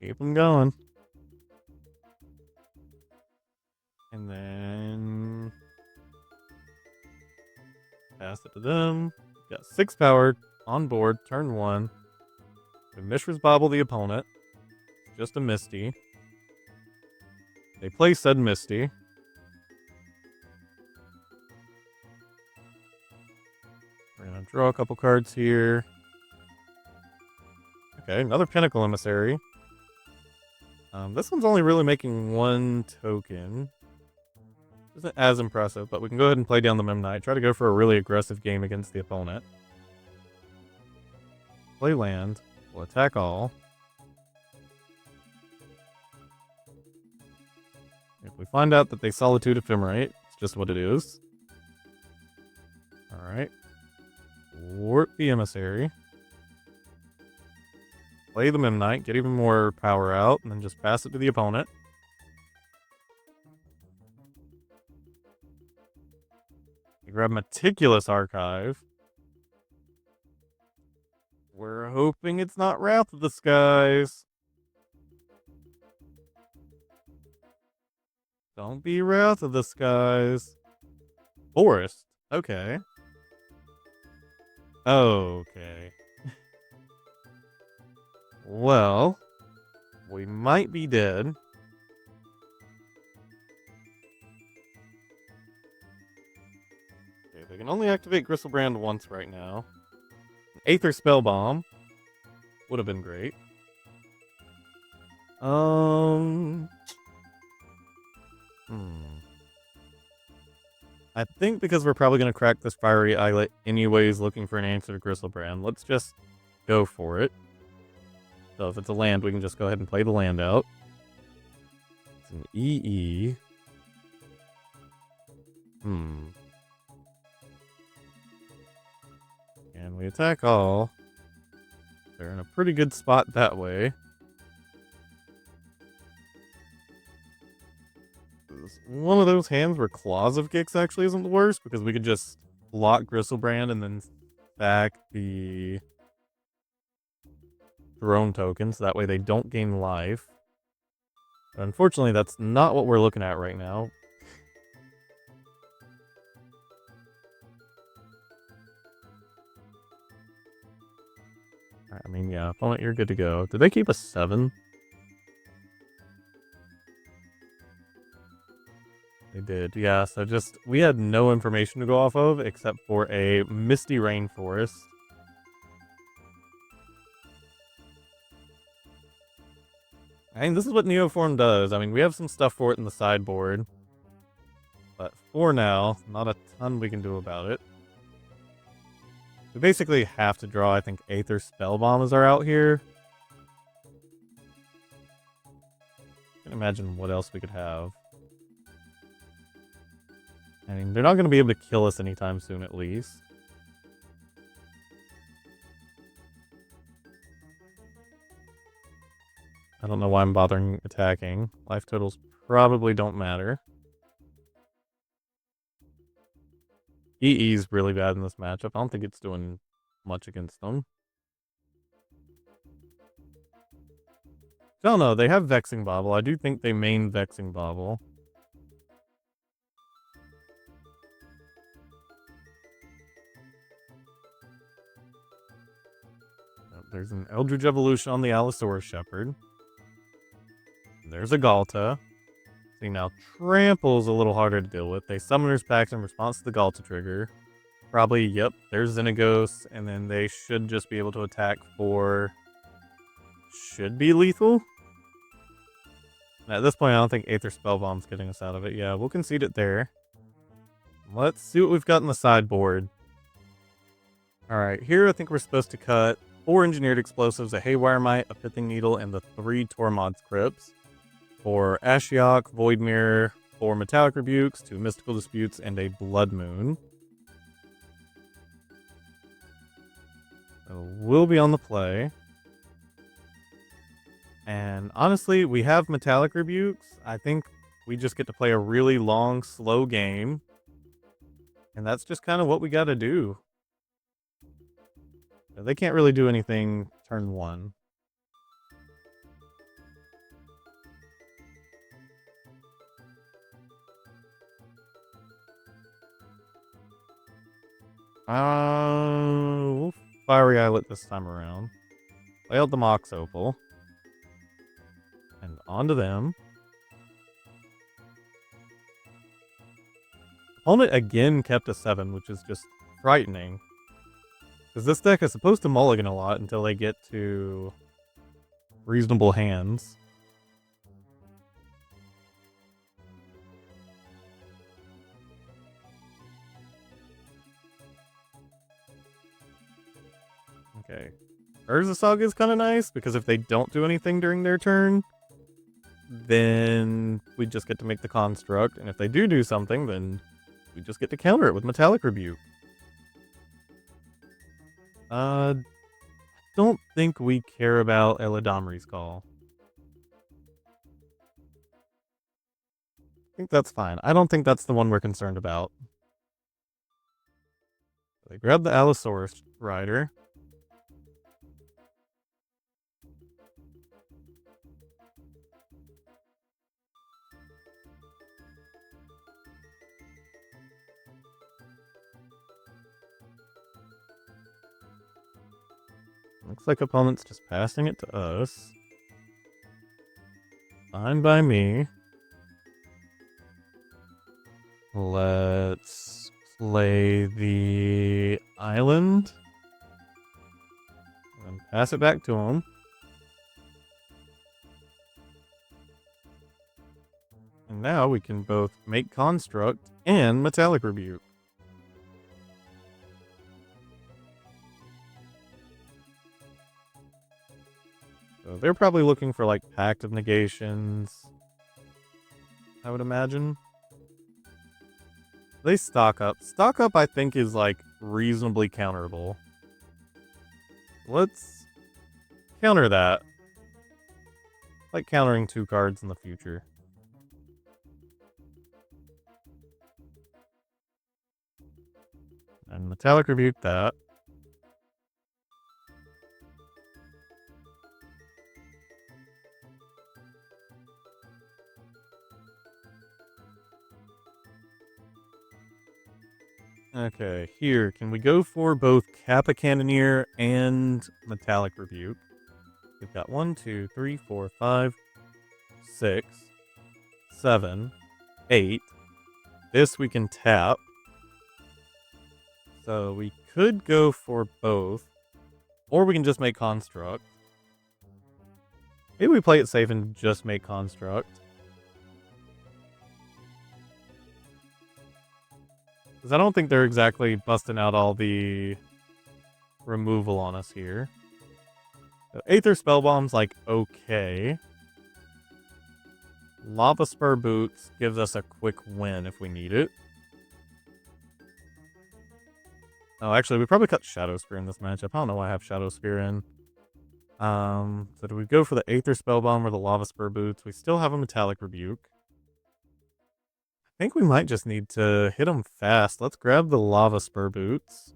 Keep them going. And then pass it to them. Got 6 power on board, turn 1. We Mishra's Bauble the opponent. Just a Misty. They play said Misty. We're gonna draw a couple cards here. Okay, another Pinnacle Emissary. This one's only really making 1 token. Isn't as impressive, but we can go ahead and play down the Memnite. Try to go for a really aggressive game against the opponent. Play land. We'll attack all. If we find out that they Solitude Ephemerate, it's just what it is. Alright. Warp the Emissary. Play the Memnite, get even more power out, and then just pass it to the opponent. You grab Meticulous Archive. We're hoping it's not Wrath of the Skies. Don't be Wrath of the Skies. Forest. Okay. Okay. Well, we might be dead. Okay, they can only activate Gristlebrand once right now. Aether Spellbomb would have been great. I think because we're probably going to crack this Fiery Islet anyways looking for an answer to Gristlebrand, let's just go for it. So if it's a land, we can just go ahead and play the land out. It's an EE. And we attack all. They're in a pretty good spot that way. One of those hands where Claws of Gix actually isn't the worst, because we could just block Gristlebrand and then stack the Throne tokens. That way they don't gain life. But unfortunately, that's not what we're looking at right now. I mean, yeah, opponent, you're good to go. Did they keep a 7? did, yeah. So we had no information to go off of except for a misty rainforest. I mean, this is what Neoform does. I mean, we have some stuff for it in the sideboard. But for now, not a ton we can do about it. We basically have to draw, I think, Aether Spellbomb as our out here. I can imagine what else we could have. I mean, they're not going to be able to kill us anytime soon, at least. I don't know why I'm bothering attacking. Life totals probably don't matter. EE's really bad in this matchup. I don't think it's doing much against them. I don't know. They have Vexing Bauble. I do think they main Vexing Bauble. There's an Eldritch Evolution on the Allosaurus Shepherd. There's a Galta. See, now Trample's a little harder to deal with. They Summoner's Pact in response to the Galta trigger. Probably, yep, there's Xenagos, and then they should just be able to attack for... should be lethal? At this point, I don't think Aether Spellbomb's getting us out of it. Yeah, we'll concede it there. Let's see what we've got in the sideboard. Alright, here I think we're supposed to cut 4 Engineered Explosives, a Haywire Mite, a Pithing Needle, and the 3 Tormod's Crypts. For Ashiok, Void Mirror, 4 Metallic Rebukes, 2 Mystical Disputes, and a Blood Moon. So we'll be on the play. And honestly, we have Metallic Rebukes. I think we just get to play a really long, slow game. And that's just kind of what we got to do. They can't really do anything turn 1. We'll Fiery Islet this time around. Play out the Mox Opal. And onto them. Opponent again kept a 7, which is just frightening. Because this deck is supposed to mulligan a lot until they get to reasonable hands. Okay. Urza Saga is kind of nice, because if they don't do anything during their turn, then we just get to make the construct. And if they do something, then we just get to counter it with Metallic Rebuke. Don't think we care about Eladamri's Call. I think that's fine. I don't think that's the one we're concerned about. They grab the Allosaurus Rider. Looks like opponent's just passing it to us. Fine by me. Let's play the island. And pass it back to him. And now we can both make construct and Metallic Rebuke. So they're probably looking for, like, Pact of Negations, I would imagine. They stock up. Stock up, I think, is, like, reasonably counterable. Let's counter that. Like countering 2 cards in the future. And Metallic Rebuke that. Okay, here, can we go for both Kappa Cannoneer and Metallic Rebuke? We've got 1, 2, 3, 4, 5, 6, 7, 8, this we can tap. So we could go for both. Or we can just make Construct. Maybe we play it safe and just make Construct. Because I don't think they're exactly busting out all the removal on us here. So Aether Spellbomb's like okay. Lavaspur Boots gives us a quick win if we need it. Oh, actually, we probably cut Shadowspear in this matchup. I don't know why I have Shadowspear in. So do we go for the Aether Spellbomb or the Lavaspur Boots? We still have a Metallic Rebuke. I think we might just need to hit them fast. Let's grab the Lavaspur Boots.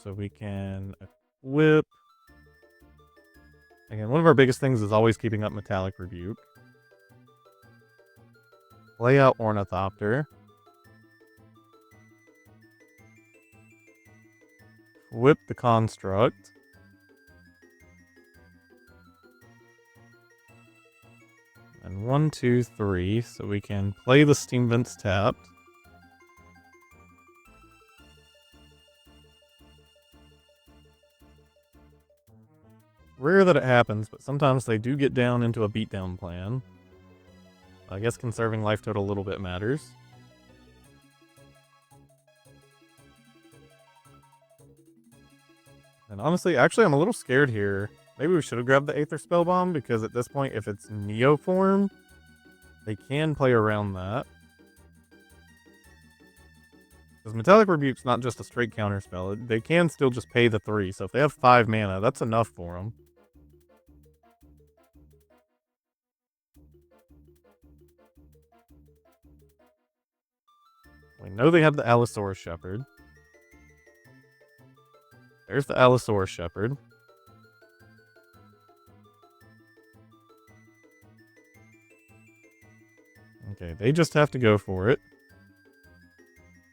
So we can equip. Again, one of our biggest things is always keeping up Metallic Rebuke. Play out Ornithopter. Whip the Construct. And 1, 2, 3, so we can play the Steam Vents tapped. Rare that it happens, but sometimes they do get down into a beatdown plan. I guess conserving life total a little bit matters. And honestly, actually, I'm a little scared here. Maybe we should have grabbed the Aether Spellbomb, because at this point, if it's Neo form, they can play around that. Because Metallic Rebuke's not just a straight counter spell. They can still just pay the 3, so if they have 5 mana, that's enough for them. We know they have the Allosaurus Shepherd. There's the Allosaurus Shepherd. Okay, they just have to go for it.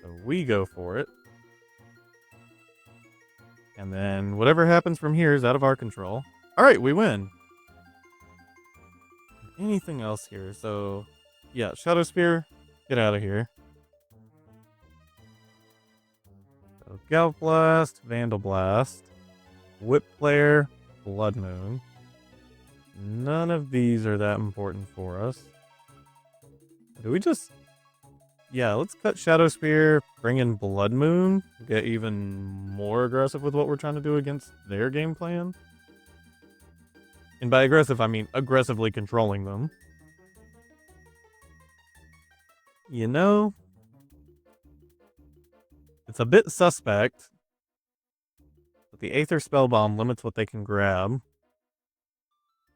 So we go for it. And then whatever happens from here is out of our control. Alright, we win. Anything else here? So, yeah, Shadowspear, get out of here. So, Galvanic Blast, Vandal Blast, Whip Player, Blood Moon. None of these are that important for us. Do we just... Yeah, let's cut Shadowspear, bring in Blood Moon, get even more aggressive with what we're trying to do against their game plan. And by aggressive, I mean aggressively controlling them. You know, it's a bit suspect, but the Aether Spellbomb limits what they can grab.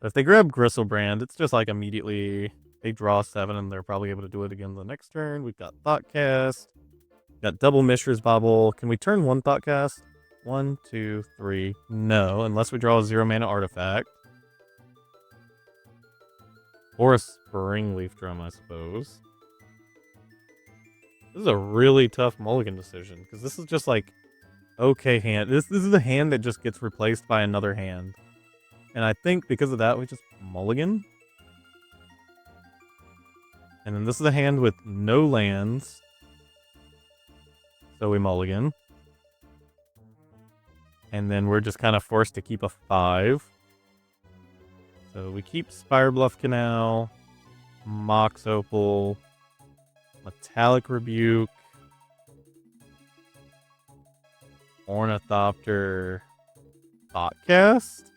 But if they grab Gristlebrand, it's just like immediately they draw 7 and they're probably able to do it again the next turn. We've got Thoughtcast. Got double Mishra's Bauble. Can we turn one Thoughtcast? 1, 2, 3. No, unless we draw a 0 mana artifact. Or a Springleaf Drum, I suppose. This is a really tough mulligan decision, because this is just like, okay hand. This is a hand that just gets replaced by another hand. And I think because of that, we just mulligan. And then this is a hand with no lands. So we mulligan. And then we're just kind of forced to keep a 5. So we keep Spirebluff Canal, Mox Opal, Metallic Rebuke, Ornithopter, Thoughtcast.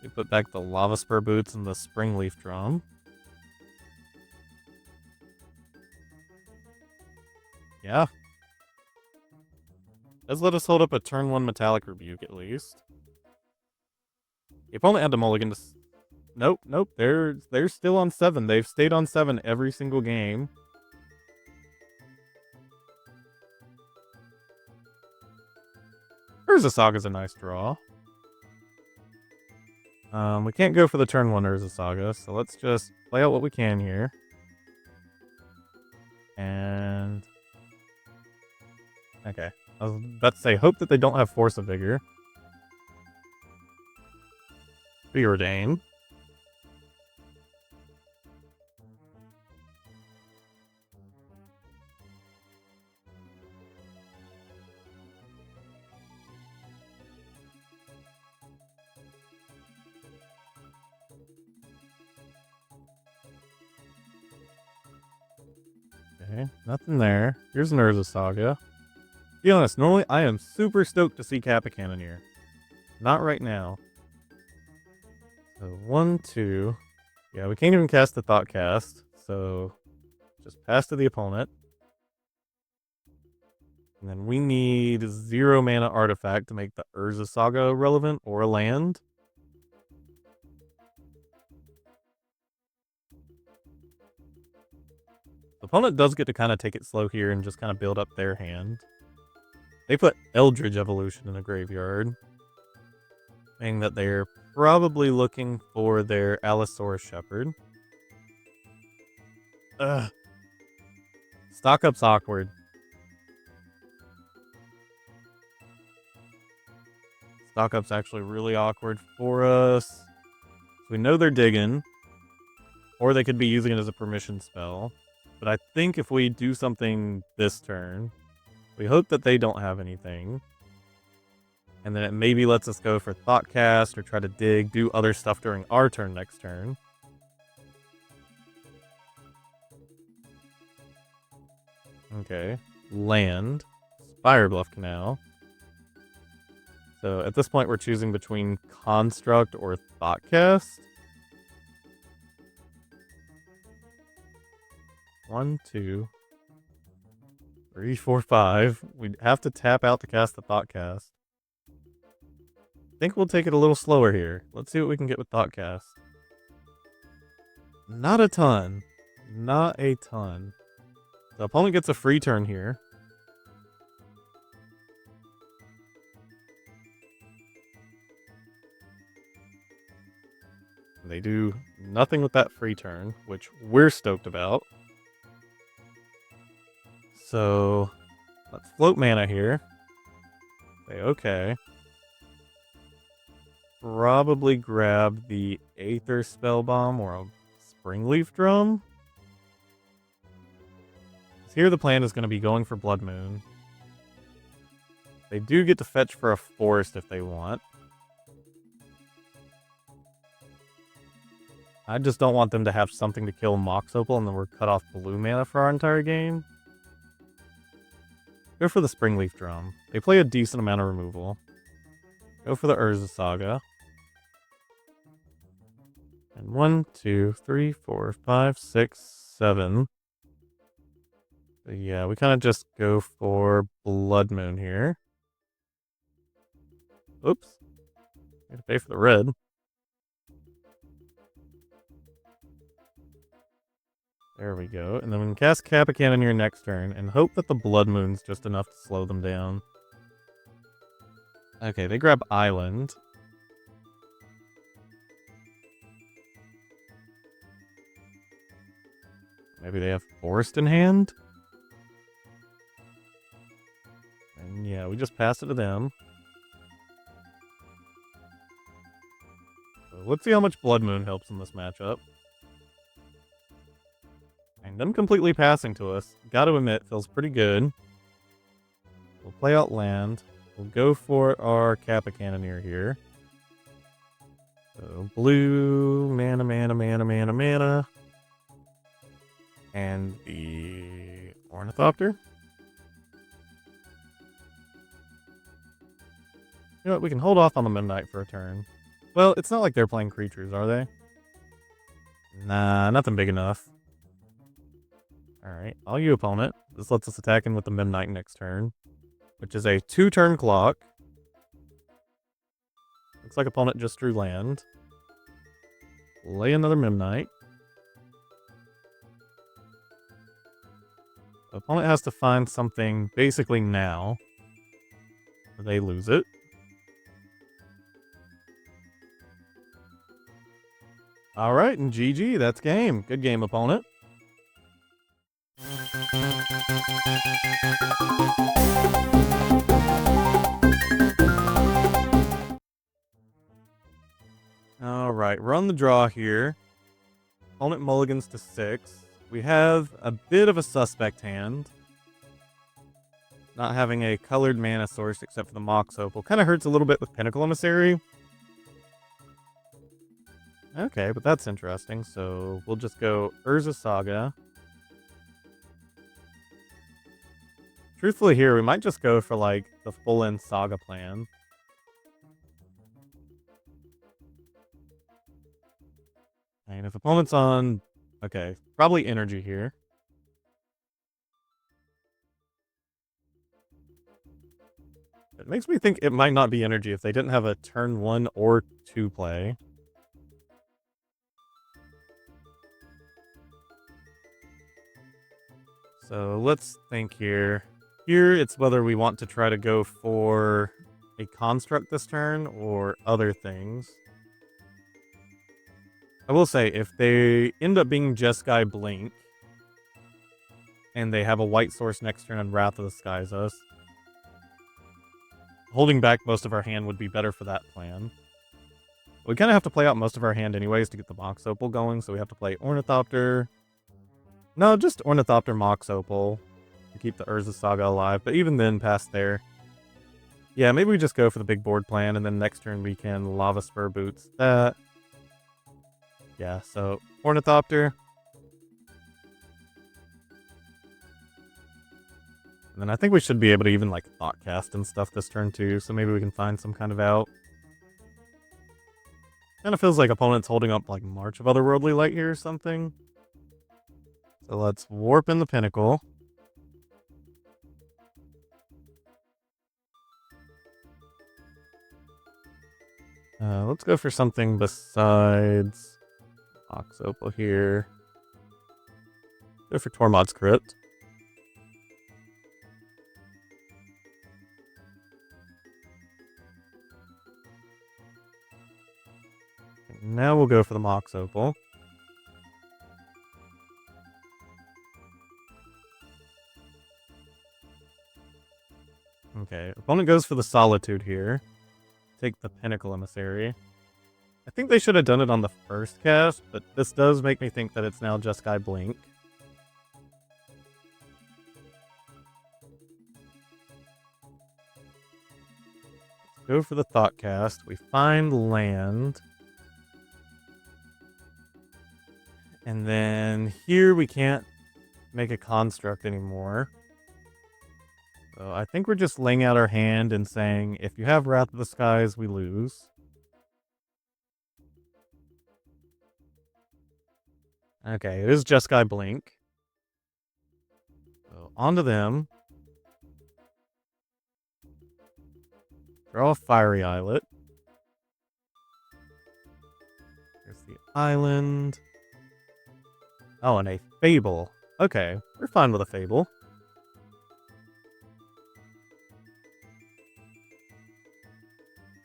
We put back the Lavaspur Boots and the Springleaf Drum. Yeah. Let's let us hold up a turn 1 Metallic Rebuke at least. The opponent had to mulligan to... Nope. They're still on 7. They've stayed on 7 every single game. Urza Saga's a nice draw. We can't go for the turn 1 Urza Saga, so let's just play out what we can here. And... Okay. I was about to say, hope that they don't have Force of Vigor. Preordain. Okay, nothing there. Here's an Urza Saga. Be honest, normally I am super stoked to see Kappa Cannoneer. Not right now. So 1, 2. Yeah, we can't even cast the Thoughtcast, so just pass to the opponent. And then we need 0 mana artifact to make the Urza Saga relevant or a land. The opponent does get to kind of take it slow here and just kind of build up their hand. They put Eldritch Evolution in the graveyard, meaning that they're probably looking for their Allosaurus Shepherd. Ugh. Stock up's awkward. Stock up's actually really awkward for us. We know they're digging, or they could be using it as a permission spell. But I think if we do something this turn, we hope that they don't have anything. And then it maybe lets us go for Thoughtcast or try to dig, do other stuff during our turn next turn. Okay. Land. Spirebluff Canal. So at this point we're choosing between Construct or Thoughtcast. 1, 2, 3, 4, 5. We'd have to tap out to cast the Thoughtcast. I think we'll take it a little slower here. Let's see what we can get with Thoughtcast. Not a ton. Not a ton. The opponent gets a free turn here. They do nothing with that free turn, which we're stoked about. So, let's float mana here. Say okay. Probably grab the Aether Spellbomb or a Springleaf Drum. Here the plan is going to be going for Blood Moon. They do get to fetch for a forest if they want. I just don't want them to have something to kill Mox Opal and then we're cut off blue mana for our entire game. Go for the Springleaf Drum. They play a decent amount of removal. Go for the Urza Saga. And 1, 2, 3, 4, 5, 6, 7. But yeah, we kind of just go for Blood Moon here. Oops. Gotta pay for the red. There we go. And then we can cast Kappa Cannoneer next turn and hope that the Blood Moon's just enough to slow them down. Okay, they grab Island. Maybe they have Forest in hand? And yeah, we just pass it to them. So let's see how much Blood Moon helps in this matchup. And them completely passing to us, gotta admit, feels pretty good. We'll play out land. We'll go for our Kappa Cannoneer here. So blue, mana, mana, mana, mana, mana. And the Ornithopter. You know what, we can hold off on the Memnite for a turn. Well, it's not like they're playing creatures, are they? Nah, nothing big enough. Alright, all you opponent. This lets us attack in with the Memnite next turn, which is a 2-turn clock. Looks like opponent just drew land. Lay another Memnite. The opponent has to find something basically now, or they lose it. Alright, and GG, that's game. Good game, opponent. Alright, we're on the draw here. Opponent mulligans to 6. We have a bit of a suspect hand. Not having a colored mana source except for the Mox Opal. Kind of hurts a little bit with Pinnacle Emissary. Okay, but that's interesting. So we'll just go Urza Saga. Truthfully here, we might just go for, like, the full-in Saga plan. And if opponent's on... Okay, probably energy here. It makes me think it might not be energy if they didn't have a turn 1 or 2 play. So let's think here. Here, it's whether we want to try to go for a construct this turn or other things. I will say, if they end up being Jeskai Blink, and they have a white source next turn and Wrath of the Skies us, holding back most of our hand would be better for that plan. We kind of have to play out most of our hand anyways to get the Mox Opal going, so we have to play Ornithopter. No, just Ornithopter Mox Opal to keep the Urza Saga alive, but even then, past there. Yeah, maybe we just go for the big board plan, and then next turn we can Lavaspur Boots that. Yeah, so Ornithopter. And then I think we should be able to even, like, Thoughtcast and stuff this turn, too, so maybe we can find some kind of out. Kind of feels like opponent's holding up, like, March of Otherworldly Light here or something. So let's warp in the Pinnacle. Let's go for something besides Mox Opal here. Go for Tormod's Crypt. Now we'll go for the Mox Opal. Okay, opponent goes for the Solitude here. Take the Pinnacle Emissary. I think they should have done it on the first cast, but this does make me think that it's now Jeskai Blink. Let's go for the Thoughtcast. We find land. And then here we can't make a construct anymore. So I think we're just laying out our hand and saying, if you have Wrath of the Skies, we lose. Okay, it is Jeskai Blink. So onto them. Draw a Fiery Islet. Here's the island. Oh, and a Fable. Okay, we're fine with a Fable.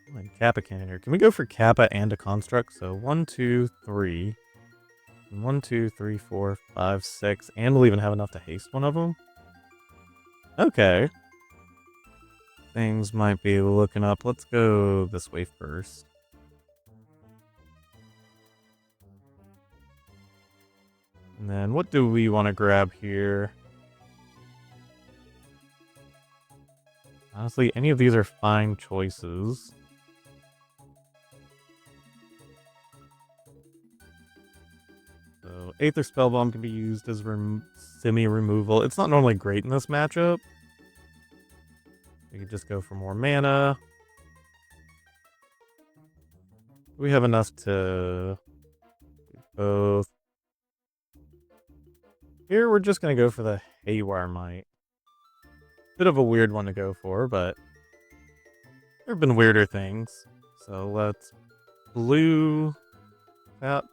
Oh, and Kappa Cannoneer. Can we go for Kappa and a construct? So 1, 2, 3. 1, 2, 3, 4, 5, 6. And we'll even have enough to haste one of them. Okay. Things might be looking up. Let's go this way first. And then what do we want to grab here? Honestly, any of these are fine choices. So Aether Spellbomb can be used as semi-removal. It's not normally great in this matchup. We could just go for more mana. We have enough to do both. Here, we're just going to go for the Haywire Mite. Bit of a weird one to go for, but there have been weirder things. So let's blue, tap,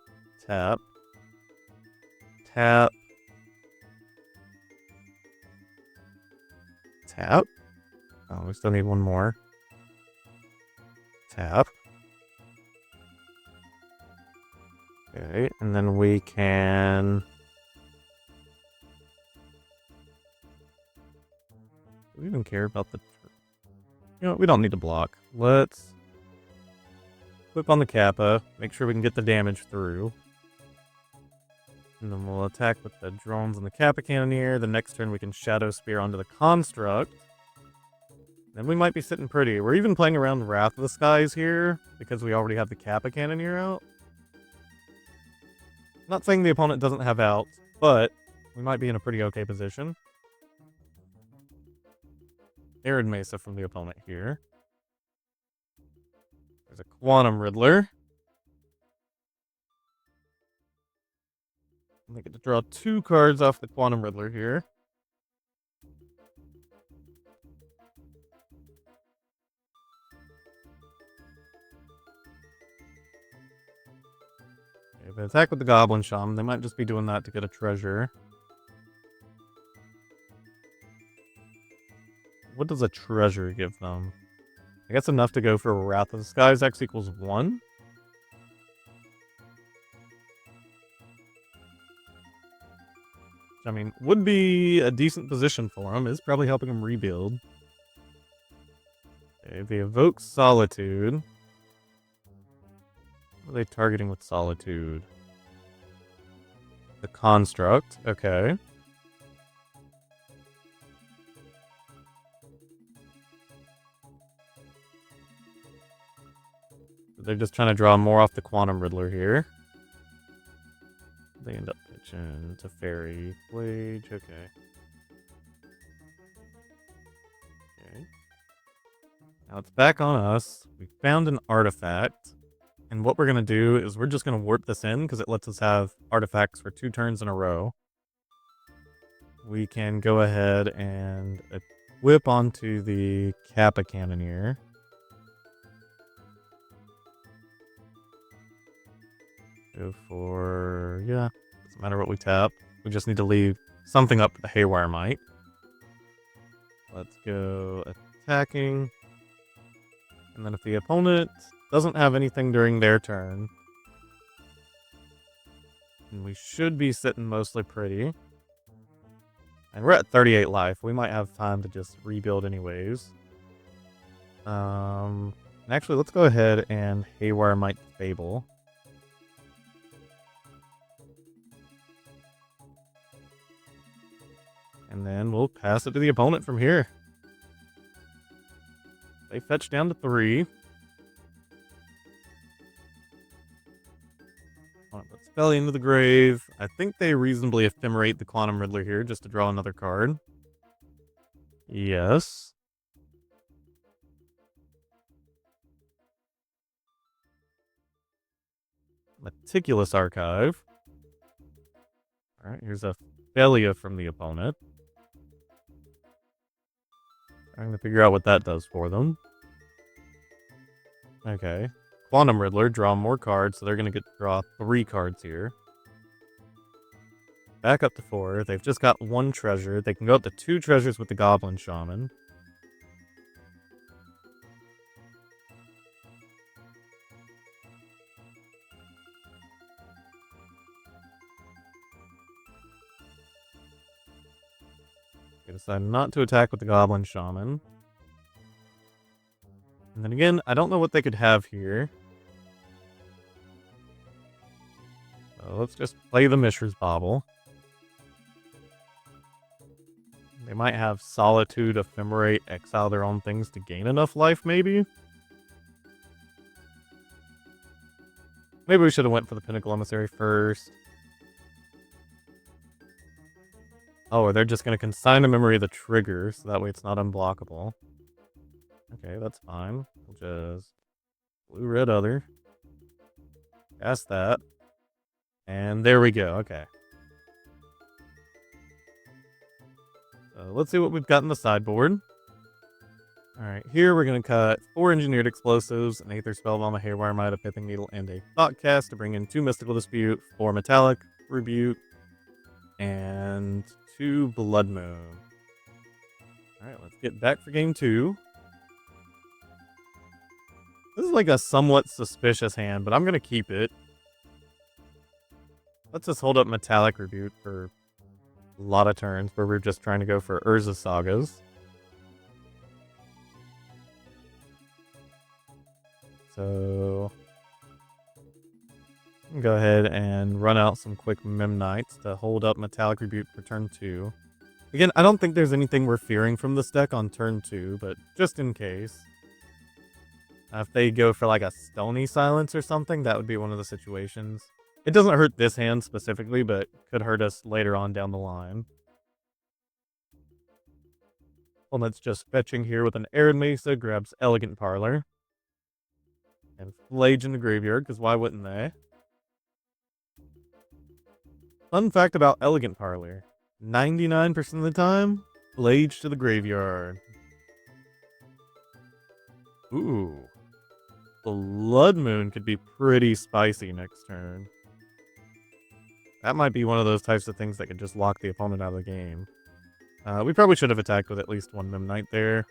tap, tap, tap. Oh, we still need one more. Tap. Okay, and then we can... Do we even care about the... You know, we don't need to block. Let's whip on the Kappa. Make sure we can get the damage through. And then we'll attack with the drones and the Kappa Cannoneer. The next turn we can Shadowspear onto the Construct. Then we might be sitting pretty. We're even playing around Wrath of the Skies here, because we already have the Kappa Cannoneer out. Not saying the opponent doesn't have outs, but we might be in a pretty okay position. Arid Mesa from the opponent here. There's a Quantum Riddler. They get to draw 2 cards off the Quantum Riddler here. Okay, if they attack with the Goblin Shaman, they might just be doing that to get a treasure. What does a treasure give them? I guess enough to go for Wrath of the Skies. X equals 1. I mean, would be a decent position for him. Is probably helping him rebuild. Okay, they evoke Solitude. What are they targeting with Solitude? The Construct. Okay. They're just trying to draw more off the Quantum Riddler here. They end up pitching to Fairy Blade. Okay. Okay. Now it's back on us. We found an artifact. And what we're going to do is we're just going to warp this in because it lets us have artifacts for 2 turns in a row. We can go ahead and whip onto the Kappa Cannoneer. Go for, yeah, doesn't matter what we tap. We just need to leave something up with the Haywire Mite. Let's go attacking. And then if the opponent doesn't have anything during their turn, then we should be sitting mostly pretty. And we're at 38 life. We might have time to just rebuild anyways. Actually, let's go ahead and Haywire Mite Bauble. And then we'll pass it to the opponent from here. They fetch down to 3. Put Spelly into the grave. I think they reasonably ephemerate the Quantum Riddler here just to draw another card. Yes. Meticulous Archive. Alright, here's a Felia from the opponent. Trying to figure out what that does for them. Okay. Quantum Riddler, draw more cards, so they're going to get to draw 3 cards here. Back up to 4. They've just got 1 treasure. They can go up to 2 treasures with the Goblin Shaman. They decide not to attack with the Goblin Shaman. And then again, I don't know what they could have here. So let's just play the Mishra's Bauble. They might have Solitude, Ephemerate, exile their own things to gain enough life, maybe? Maybe we should have went for the Pinnacle Emissary first. Oh, or they're just going to consign a memory of the trigger, so that way it's not unblockable. Okay, that's fine. We'll just blue, red, other. Cast that. And there we go, okay. So let's see what we've got in the sideboard. Alright, here we're going to cut 4 Engineered Explosives, an Aether Spellbomb, a Haywire Mite, a Pithing Needle, and a Thoughtcast to bring in 2 Mystical Dispute, 4 Metallic Rebuke, and 2 Blood Moon. Alright, let's get back for game 2. This is like a somewhat suspicious hand, but I'm going to keep it. Let's just hold up Metallic Rebuke for a lot of turns where we're just trying to go for Urza Sagas. So go ahead and run out some quick Memnites to hold up Metallic Rebuke for turn 2. Again, I don't think there's anything we're fearing from this deck on turn 2, but just in case. If they go for like a Stony Silence or something, that would be one of the situations. It doesn't hurt this hand specifically, but could hurt us later on down the line. Opponent's just fetching here with an Arid Mesa, grabs Elegant Parlor. And Flage in the graveyard, because why wouldn't they? Fun fact about Elegant Parlor. 99% of the time, Flage to the graveyard. Ooh. Blood Moon could be pretty spicy next turn. That might be one of those types of things that could just lock the opponent out of the game. We probably should have attacked with at least one Memnite there.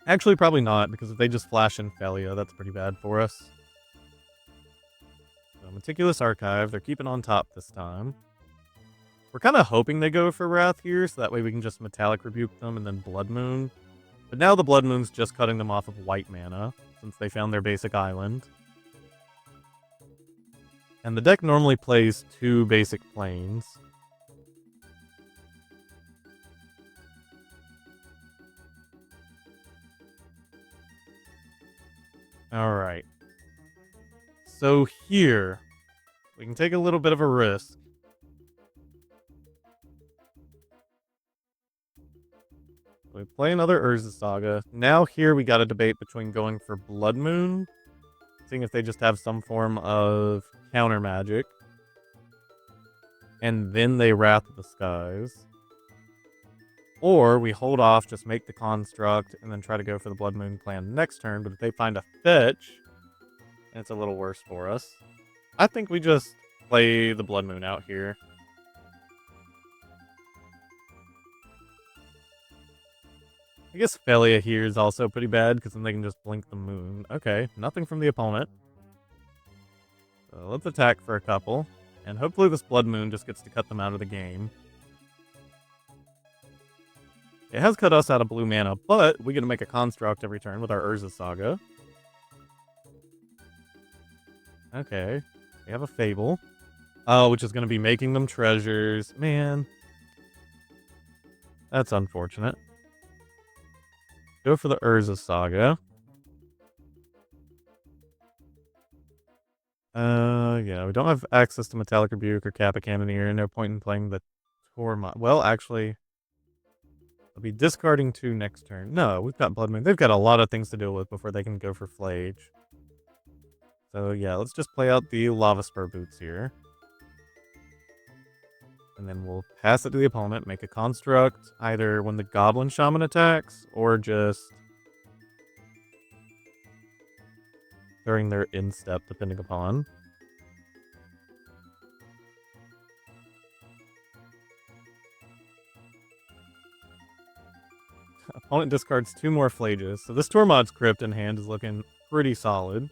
Actually, probably not, because if they just flash in Felia, that's pretty bad for us. So, Meticulous Archive, they're keeping on top this time. We're kind of hoping they go for Wrath here, so that way we can just Metallic Rebuke them and then Blood Moon. But now the Blood Moon's just cutting them off of white mana, since they found their basic island. And the deck normally plays 2 basic planes. Alright. So here, we can take a little bit of a risk. We play another Urza Saga. Now here we got a debate between going for Blood Moon, seeing if they just have some form of counter magic, and then they Wrath of the Skies. Or we hold off, just make the construct, and then try to go for the Blood Moon plan next turn, but if they find a fetch, it's a little worse for us. I think we just play the Blood Moon out here. I guess Felia here is also pretty bad, because then they can just blink the moon. Okay, nothing from the opponent. So let's attack for a couple, and hopefully this Blood Moon just gets to cut them out of the game. It has cut us out of blue mana, but we get to make a construct every turn with our Urza Saga. Okay, we have a Fable. Oh, which is going to be making them treasures. Man. That's unfortunate. Go for the Urza Saga. Yeah, we don't have access to Metallic Rebuke or Kappa Cannoneer. No point in playing the Tormod. Well, actually, I'll be discarding 2 next turn. No, we've got Blood Moon. They've got a lot of things to deal with before they can go for Flage. So yeah, let's just play out the Lavaspur Boots here. And then we'll pass it to the opponent, make a construct, either when the Goblin Shaman attacks, or just during their instep, depending upon. Opponent discards 2 more Flages, so this Tormod's Crypt in hand is looking pretty solid.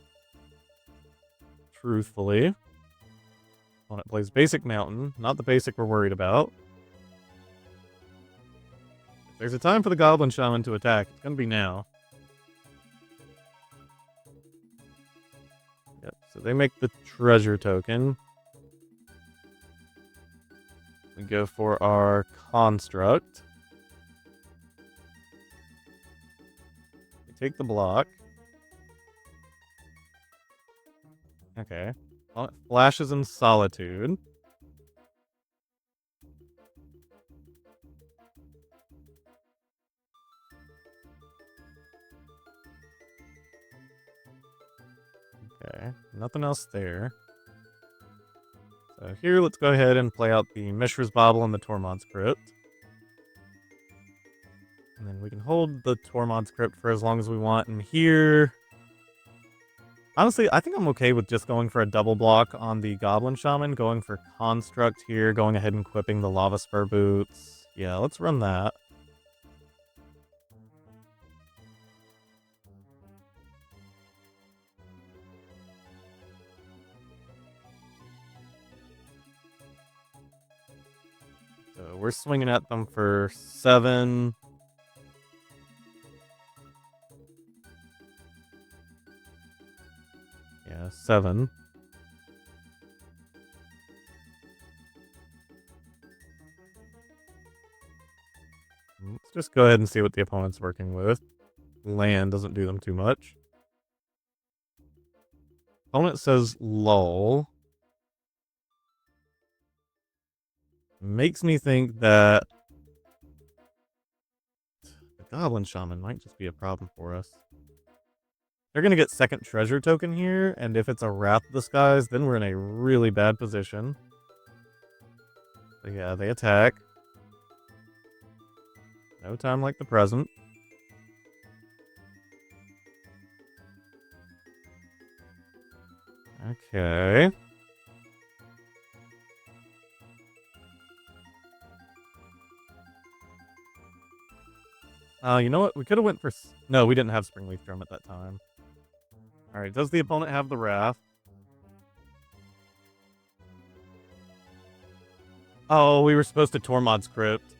Truthfully. Opponent plays basic Mountain, not the basic we're worried about. If there's a time for the Goblin Shaman to attack, it's going to be now. Yep, so they make the treasure token. We go for our construct. We take the block. Okay. Flashes in Solitude. Okay, nothing else there. So here, let's go ahead and play out the Mishra's Bauble and the Tormod's Crypt. And then we can hold the Tormod's Crypt for as long as we want. And here, honestly, I think I'm okay with just going for a double block on the Goblin Shaman, going for Construct here, going ahead and equipping the Lavaspur Boots. Yeah, let's run that. So we're swinging at them for 7. Yeah, 7. Let's just go ahead and see what the opponent's working with. Land doesn't do them too much. Opponent says lull. Makes me think that the Goblin Shaman might just be a problem for us. They're going to get second treasure token here, and if it's a Wrath of the Skies, then we're in a really bad position. So yeah, they attack. No time like the present. Okay. You know what? We could have went for... No, we didn't have Springleaf Drum at that time. Alright, does the opponent have the Wrath? Oh, we were supposed to Tormod's Crypt.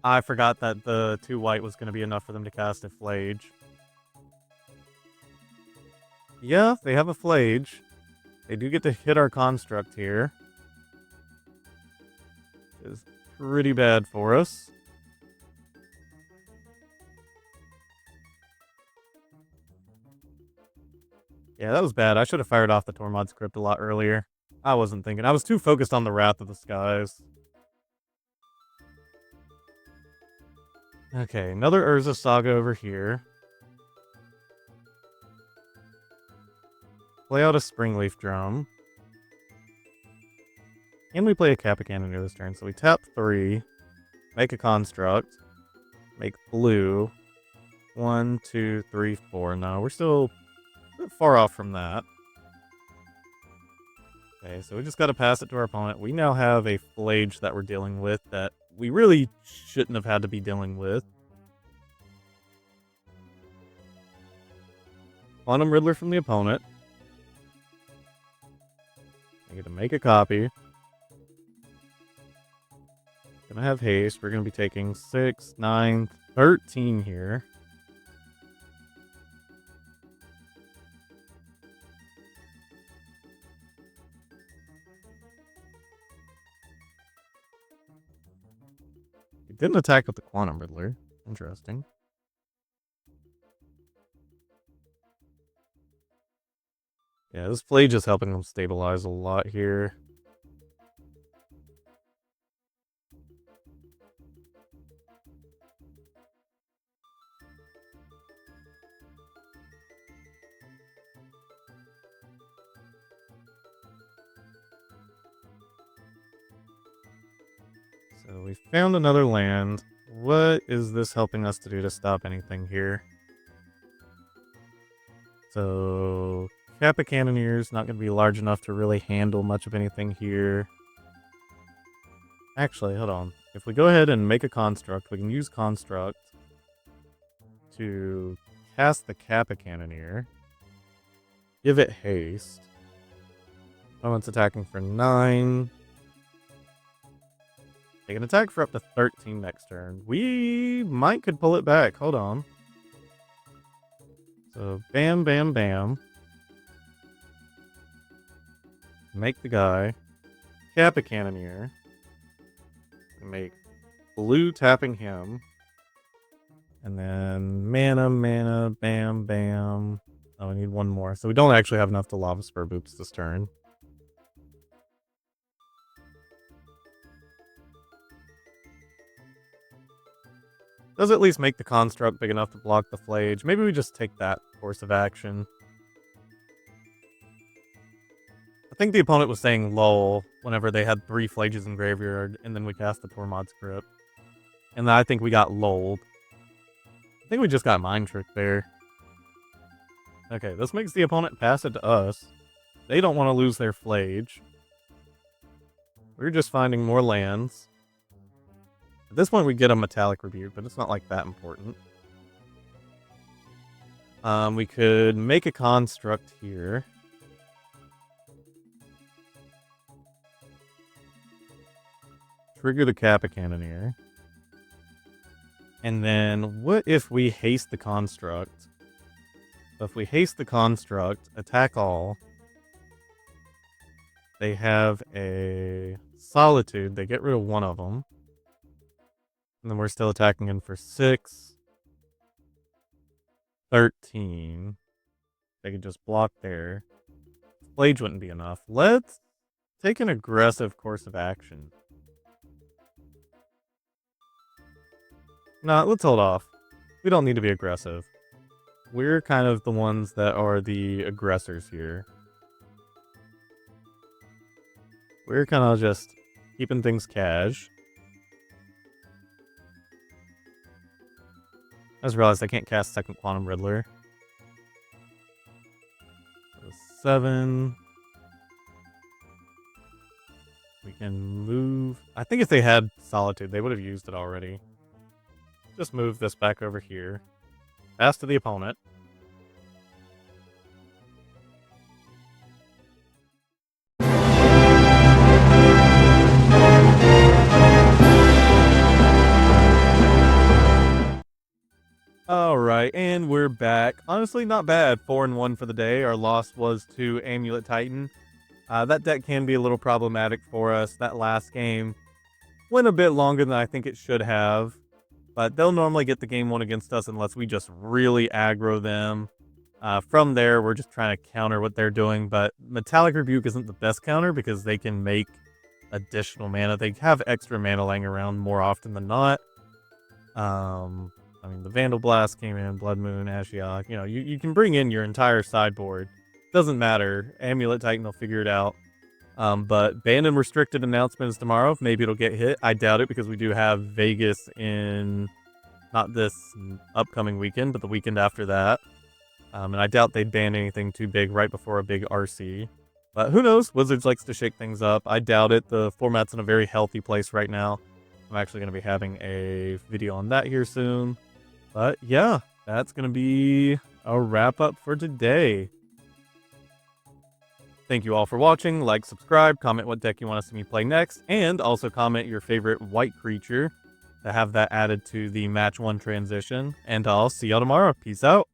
I forgot that the 2 white was going to be enough for them to cast a Flage. Yeah, they have a Flage. They do get to hit our Construct here. Which is pretty bad for us. Yeah, that was bad. I should have fired off the Tormod's Crypt a lot earlier. I wasn't thinking. I was too focused on the Wrath of the Skies. Okay, another Urza Saga over here. Play out a Springleaf Drum. And we play a Kappa Cannoneer this turn. So we tap 3, make a Construct, make blue. 1, 2, 3, 4. No, we're still a bit far off from that. Okay, so we just got to pass it to our opponent. We now have a Flage that we're dealing with that we really shouldn't have had to be dealing with. Quantum Riddler from the opponent. I get to make a copy. Gonna have haste. We're gonna be taking 6, 9, 13 here. He didn't attack with the Quantum Riddler. Interesting. Yeah, this Flage is helping them stabilize a lot here. So we found another land. What is this helping us to do to stop anything here? So Kappa Cannoneer's not going to be large enough to really handle much of anything here. Actually, hold on. If we go ahead and make a Construct, we can use Construct to cast the Kappa Cannoneer. Give it haste. Opponent's attacking for 9. They can attack for up to 13 next turn. We could pull it back. Hold on. So, bam, bam, bam. Make the guy. Kappa Cannoneer. Make blue tapping him. And then mana, bam, bam. Oh, we need one more. So we don't actually have enough to Lavaspur Boots this turn. Does at least make the Construct big enough to block the Flage. Maybe we just take that course of action. I think the opponent was saying lull whenever they had 3 Flages in graveyard, and then we cast the Tormod's Crypt. And then I think we got lulled. I think we just got mind tricked there. Okay, this makes the opponent pass it to us. They don't want to lose their Flage. We're just finding more lands. At this point, we get a Metallic Rebuke, but it's not like that important. We could make a Construct here. Trigger the Kappa Cannoneer. And then, what if we haste the Construct? If we haste the Construct, attack all. They have a Solitude. They get rid of one of them. And then we're still attacking in for 6. 13. They could just block there. Flage wouldn't be enough. Let's take an aggressive course of action. Nah, let's hold off. We don't need to be aggressive. We're kind of the ones that are the aggressors here. We're kind of just keeping things cash. I just realized I can't cast second Quantum Riddler. 7. We can move. I think if they had Solitude, they would have used it already. Just move this back over here. Pass to the opponent. Alright, and we're back. Honestly, not bad. 4-1 for the day. Our loss was to Amulet Titan. That deck can be a little problematic for us. That last game went a bit longer than I think it should have. But they'll normally get the game won against us unless we just really aggro them. From there, we're just trying to counter what they're doing. But Metallic Rebuke isn't the best counter because they can make additional mana. They have extra mana laying around more often than not. I mean, the Vandal Blast came in, Blood Moon, Ashiok. You know, you can bring in your entire sideboard. Doesn't matter. Amulet Titan will figure it out. But banned and restricted announcement is tomorrow. Maybe it'll get hit. I doubt it because we do have Vegas in not this upcoming weekend, but the weekend after that. And I doubt they'd ban anything too big right before a big RC. But who knows? Wizards likes to shake things up. I doubt it. The format's in a very healthy place right now. I'm actually going to be having a video on that here soon. But yeah, that's going to be a wrap up for today. Thank you all for watching. Like, subscribe, comment what deck you want to see me play next, and also comment your favorite white creature to have that added to the match 1 transition. And I'll see y'all tomorrow. Peace out.